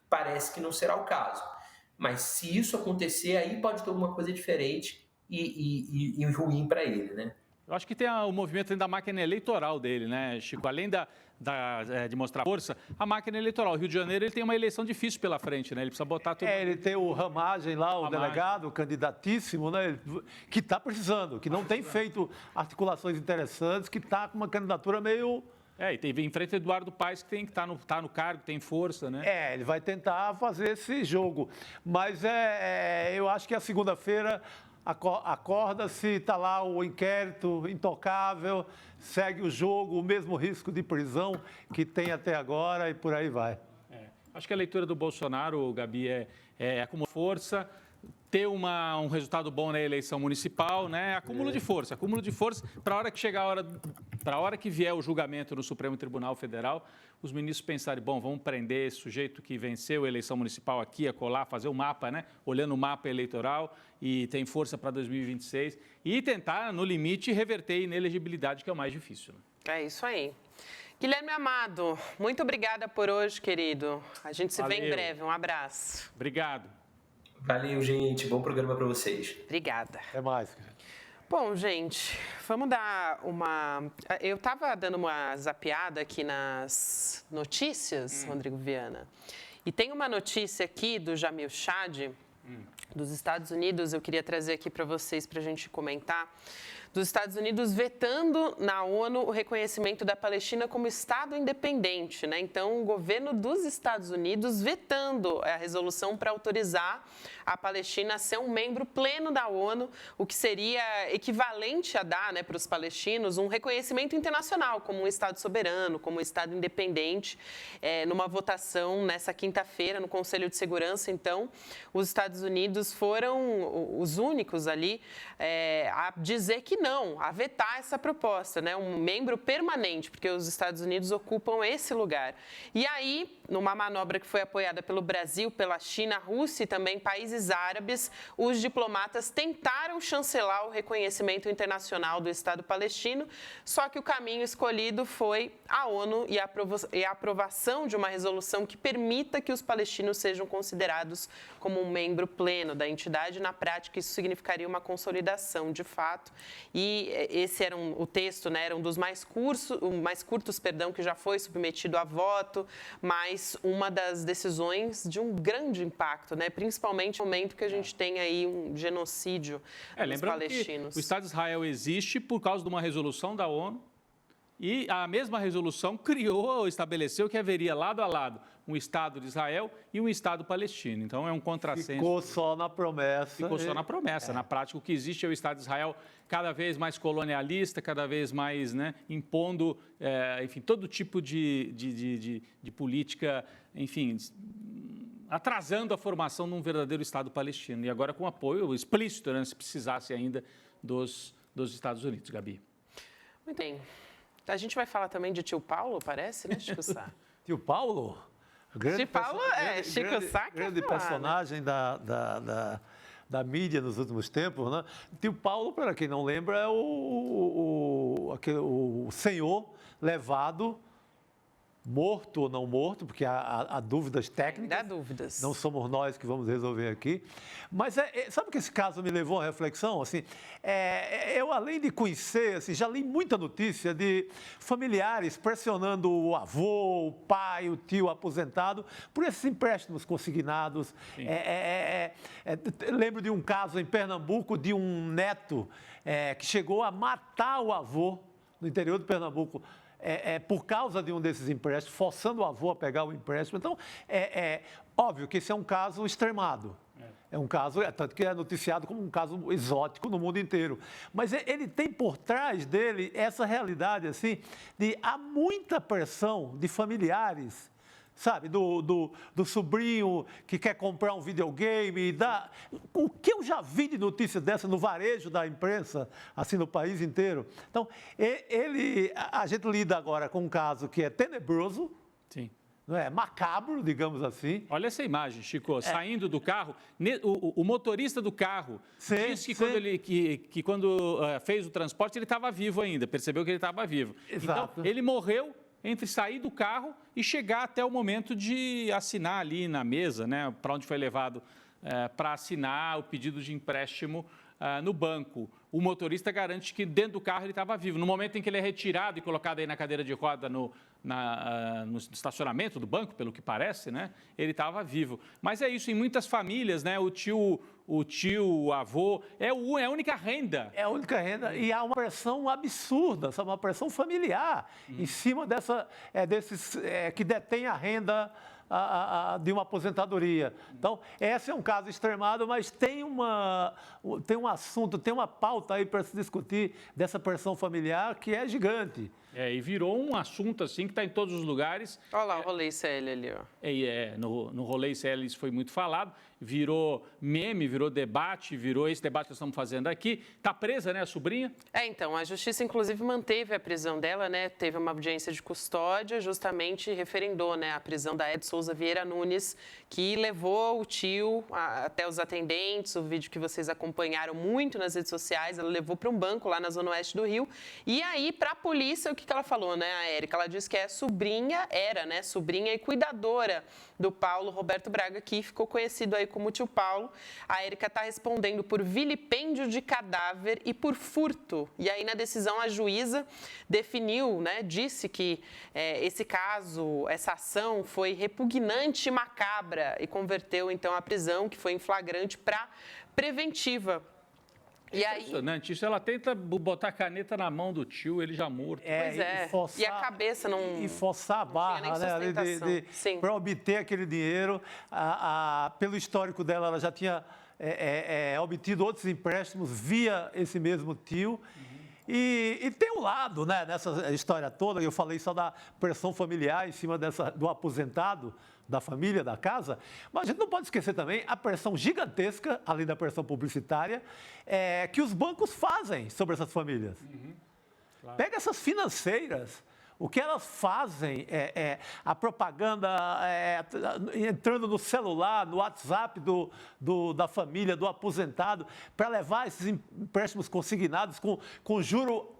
parece que não será o caso. Mas se isso acontecer, aí pode ter alguma coisa diferente e ruim para ele, né? Eu acho que tem o movimento da máquina eleitoral dele, né, Chico? Além de mostrar força, a máquina eleitoral. O Rio de Janeiro ele tem uma eleição difícil pela frente, né? Ele precisa botar tudo. Ele tem o Ramagem lá, o delegado, o candidatíssimo, né? Que está precisando, que não tem feito articulações interessantes, que está com uma candidatura meio... E teve em frente ao Eduardo Paes, que tem que estar no cargo, tem força, né? Ele vai tentar fazer esse jogo. Mas eu acho que a segunda-feira acorda-se, está lá o inquérito intocável, segue o jogo, o mesmo risco de prisão que tem até agora e por aí vai. Acho que a leitura do Bolsonaro, Gabi, é como força, ter um resultado bom na eleição municipal, né? Acúmulo de força para a hora que chegar para a hora que vier o julgamento no Supremo Tribunal Federal, os ministros pensarem, bom, vamos prender esse sujeito que venceu a eleição municipal aqui, acolá, fazer o mapa, né? Olhando o mapa eleitoral e tem força para 2026 e tentar, no limite, reverter a inelegibilidade, que é o mais difícil. Né? É isso aí. Guilherme Amado, muito obrigada por hoje, querido. A gente se vê em breve. Um abraço. Obrigado. Valeu, gente. Bom programa para vocês. Obrigada. Até mais. Bom, gente, vamos dar uma... Eu estava dando uma zapeada aqui nas notícias, Rodrigo Viana, e tem uma notícia aqui do Jamil Chad, dos Estados Unidos, eu queria trazer aqui para vocês, para a gente comentar, dos Estados Unidos vetando na ONU o reconhecimento da Palestina como Estado independente, né? Então, o governo dos Estados Unidos vetando a resolução para autorizar a Palestina a ser um membro pleno da ONU, o que seria equivalente a dar, né, para os palestinos um reconhecimento internacional como um Estado soberano, como um Estado independente, numa votação nessa quinta-feira no Conselho de Segurança. Então, os Estados Unidos foram os únicos ali a dizer que não, a vetar essa proposta, né? Um membro permanente, porque os Estados Unidos ocupam esse lugar. E aí, numa manobra que foi apoiada pelo Brasil, pela China, Rússia e também países árabes, os diplomatas tentaram chancelar o reconhecimento internacional do Estado palestino, só que o caminho escolhido foi a ONU e a aprovação de uma resolução que permita que os palestinos sejam considerados como um membro pleno da entidade. Na prática, isso significaria uma consolidação, de fato. E esse era o texto, né, era um dos mais curtos, que já foi submetido a voto, mas uma das decisões de um grande impacto, né, principalmente no momento que a gente tem aí um genocídio dos palestinos. Que o Estado de Israel existe por causa de uma resolução da ONU e a mesma resolução estabeleceu que haveria lado a lado um Estado de Israel e um Estado palestino. Então, é um contrassenso. Ficou só na promessa. Ficou só na promessa. Na prática, o que existe é o Estado de Israel cada vez mais colonialista, cada vez mais, né, impondo, enfim, todo tipo de política, enfim, atrasando a formação de um verdadeiro Estado palestino. E agora com apoio explícito, né, se precisasse ainda, dos Estados Unidos, Gabi. Muito bem. A gente vai falar também de tio Paulo, parece, né, Chico Sá? Tio Paulo? Tio Paulo Chico Sá que grande personagem, né, da mídia nos últimos tempos, né? Tio Paulo, para quem não lembra, é o senhor levado morto ou não morto, porque há dúvidas técnicas. Ainda há dúvidas. Não somos nós que vamos resolver aqui. Mas sabe que esse caso me levou à reflexão? Assim, eu, além de conhecer, assim, já li muita notícia de familiares pressionando o avô, o pai, o tio aposentado por esses empréstimos consignados. Lembro de um caso em Pernambuco de um neto que chegou a matar o avô no interior de Pernambuco. Por causa de um desses empréstimos, forçando o avô a pegar o empréstimo. Então, óbvio que esse é um caso extremado. É um caso, tanto que é noticiado como um caso exótico no mundo inteiro. Mas ele tem por trás dele essa realidade, assim, de há muita pressão de familiares, sabe, do sobrinho que quer comprar um videogame. O que eu já vi de notícia dessa no varejo da imprensa, assim, no país inteiro. Então, a gente lida agora com um caso que é tenebroso. Sim. Não é? Macabro, digamos assim. Olha essa imagem, Chico, saindo do carro. O motorista do carro disse que quando fez o transporte ele estava vivo ainda, percebeu que ele estava vivo. Exato. Então, ele morreu entre sair do carro e chegar até o momento de assinar ali na mesa, né, para onde foi levado para assinar o pedido de empréstimo no banco. O motorista garante que dentro do carro ele estava vivo. No momento em que ele é retirado e colocado aí na cadeira de roda no estacionamento do banco, pelo que parece, né, ele estava vivo. Mas é isso, em muitas famílias, né, o tio, o avô, é a única renda. É a única renda e há uma pressão absurda, sabe, uma pressão familiar em cima desses que detêm a renda de uma aposentadoria. Então, esse é um caso extremado, mas tem um assunto, tem uma pauta aí para se discutir dessa pressão familiar que é gigante. E virou um assunto assim que está em todos os lugares. Olha lá o Rolê ICL ali, ó. No Rolê ICL isso foi muito falado, virou meme, virou debate, virou esse debate que nós estamos fazendo aqui. Está presa, né, a sobrinha? Então, a Justiça, inclusive, manteve a prisão dela, né? Teve uma audiência de custódia, justamente referendou, né, a prisão da Ed Souza Vieira Nunes, que levou o tio até os atendentes, o vídeo que vocês acompanharam muito nas redes sociais, ela levou para um banco lá na Zona Oeste do Rio. E aí, para a polícia, o que ela falou, né, a Érica? Ela disse que sobrinha e cuidadora do Paulo Roberto Braga, que ficou conhecido aí como tio Paulo. A Érica está respondendo por vilipêndio de cadáver e por furto. E aí, na decisão, a juíza definiu, né, disse que esse caso, essa ação foi repugnante e macabra e converteu, então, a prisão, que foi em flagrante, para preventiva. E aí, impressionante isso, ela tenta botar a caneta na mão do tio, ele já morto. E a cabeça não... E forçar a barra, né, para obter aquele dinheiro. Pelo histórico dela, ela já tinha obtido outros empréstimos via esse mesmo tio. E tem um lado, né, nessa história toda, eu falei só da pressão familiar em cima do aposentado, da família, da casa, mas a gente não pode esquecer também a pressão gigantesca, além da pressão publicitária, que os bancos fazem sobre essas famílias. Claro. Pega essas financeiras, o que elas fazem a propaganda entrando no celular, no WhatsApp da família, do aposentado, para levar esses empréstimos consignados com o juro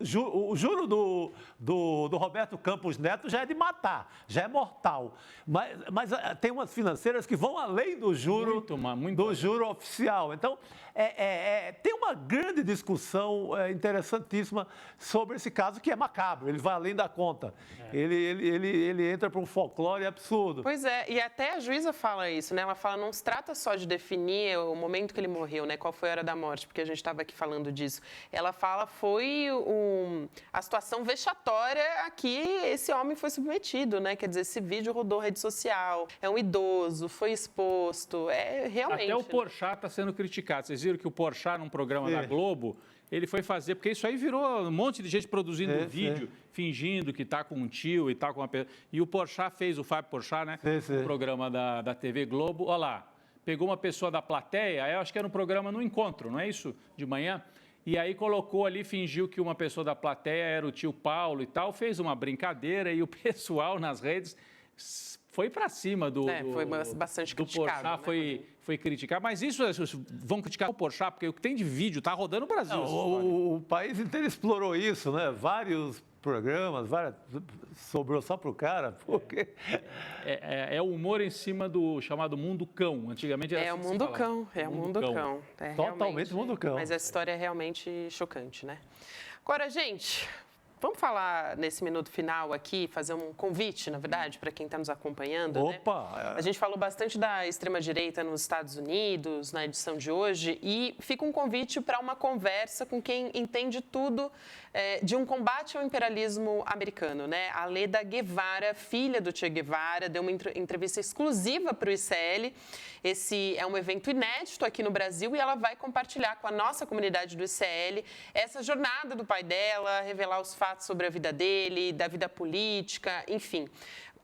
do Roberto Campos Neto já é de matar, já é mortal. Mas tem umas financeiras que vão além do juro, juro oficial. Então, tem uma grande discussão interessantíssima sobre esse caso, que é macabro, ele vai além da conta. Ele entra para um folclore absurdo. Pois é, e até a juíza fala isso, né? Ela fala, não se trata só de definir o momento que ele morreu, né? Qual foi a hora da morte, porque a gente estava aqui falando disso. Ela fala, foi a situação vexatória a que esse homem foi submetido, né? Quer dizer, esse vídeo rodou rede social, é um idoso, foi exposto, realmente... Até o Porchat está sendo criticado. Vocês viram que o Porchat, num programa da Globo, ele foi fazer, porque isso aí virou um monte de gente produzindo vídeo, fingindo que está com um tio e tal, com uma pessoa. E o Porchat fez, o Fábio Porchat, né? No programa da TV Globo. Olha lá, pegou uma pessoa da plateia, eu acho que era um programa no Encontro, não é isso? De manhã. E aí colocou ali, fingiu que uma pessoa da plateia era o tio Paulo e tal, fez uma brincadeira e o pessoal nas redes foi para cima do foi bastante do criticado, Porchat, né? foi criticar. Mas isso vão criticar o Porchat, porque o que tem de vídeo está rodando o Brasil. O país inteiro explorou isso, né? Vários programas, sobrou só pro cara, porque... É o humor em cima do chamado Mundo Cão. Antigamente era o Mundo Cão, o Mundo Cão. Totalmente Mundo Cão. Mas a história é realmente chocante, né? Agora, gente, vamos falar nesse minuto final aqui, fazer um convite, na verdade, para quem está nos acompanhando. Opa! Né? A gente falou bastante da extrema-direita nos Estados Unidos, na edição de hoje, e fica um convite para uma conversa com quem entende tudo de um combate ao imperialismo americano, né? A Leda Guevara, filha do Che Guevara, deu uma entrevista exclusiva para o ICL. Esse é um evento inédito aqui no Brasil e ela vai compartilhar com a nossa comunidade do ICL essa jornada do pai dela, revelar os fatos sobre a vida dele, da vida política, enfim.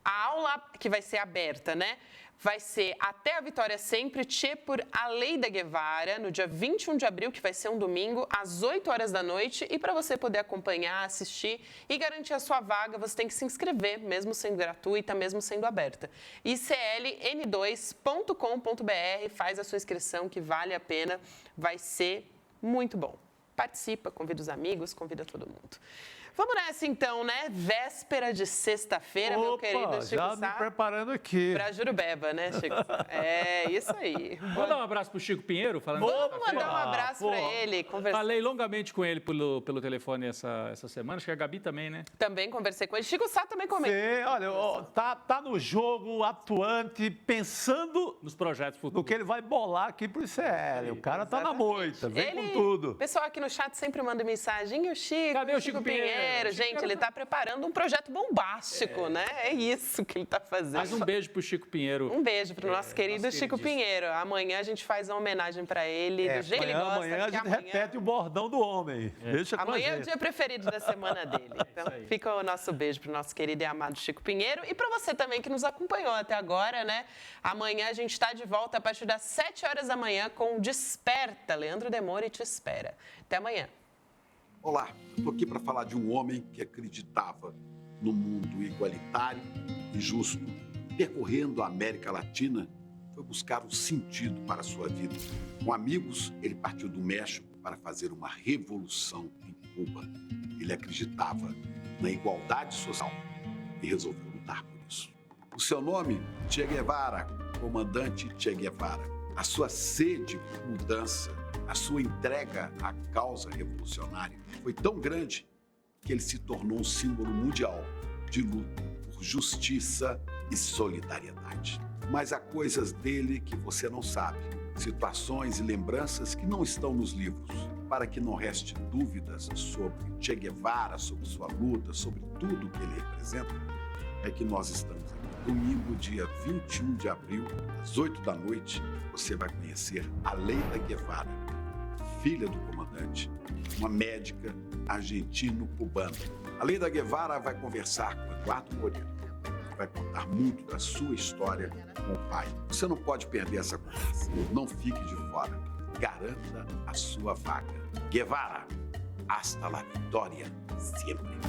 A aula que vai ser aberta, né? Vai ser Até a Vitória Sempre, Che por Aleida Guevara, no dia 21 de abril, que vai ser um domingo, às 8 horas da noite. E para você poder acompanhar, assistir e garantir a sua vaga, você tem que se inscrever, mesmo sendo gratuita, mesmo sendo aberta. icln2.com.br, faz a sua inscrição, que vale a pena, vai ser muito bom. Participa, convida os amigos, convida todo mundo. Vamos nessa então, né? Véspera de sexta-feira, meu querido Chico já Sá. me preparando aqui. Pra Jurubeba, né, Chico Sá? É, isso aí. Vamos dar um abraço pro Chico Pinheiro? Vamos mandar um abraço pra ele. Falei longamente com ele pelo telefone essa semana, acho que a Gabi também, né? Também conversei com ele. Chico Sá também comentou. Olha, tá no jogo, atuante, pensando nos projetos futuros. No que ele vai bolar aqui pro ICL. O cara tá na moita, vem com tudo. O pessoal aqui no chat sempre manda mensagem. E o Chico? Cadê o Chico Pinheiro? Gente, ele está preparando um projeto bombástico, né? É isso que ele está fazendo. Mais um beijo pro Chico Pinheiro. Um beijo pro nosso querido Chico Pinheiro. Amanhã a gente faz uma homenagem para ele, do jeito que ele gosta. Amanhã a gente repete o bordão do homem. Deixa com amanhã é o dia preferido da semana dele. Então fica o nosso beijo pro nosso querido e amado Chico Pinheiro. E para você também que nos acompanhou até agora, né? Amanhã a gente está de volta a partir das 7 horas da manhã com Desperta. Leandro Demore te espera. Até amanhã. Olá, estou aqui para falar de um homem que acreditava no mundo igualitário e justo. Percorrendo a América Latina, foi buscar um sentido para a sua vida. Com amigos, ele partiu do México para fazer uma revolução em Cuba. Ele acreditava na igualdade social e resolveu lutar por isso. O seu nome, Che Guevara, comandante Che Guevara. A sua sede por mudança, a sua entrega à causa revolucionária foi tão grande que ele se tornou um símbolo mundial de luta por justiça e solidariedade. Mas há coisas dele que você não sabe, situações e lembranças que não estão nos livros. Para que não reste dúvidas sobre Che Guevara, sobre sua luta, sobre tudo que ele representa, é que nós estamos aqui. Domingo, dia 21 de abril, às 8 da noite, você vai conhecer Aleida Guevara, filha do comandante, uma médica argentino-cubana. Aleida Guevara vai conversar com Eduardo Moreira, que vai contar muito da sua história com o pai. Você não pode perder essa conversa. Não fique de fora. Garanta a sua vaga. Guevara, hasta la vitória sempre.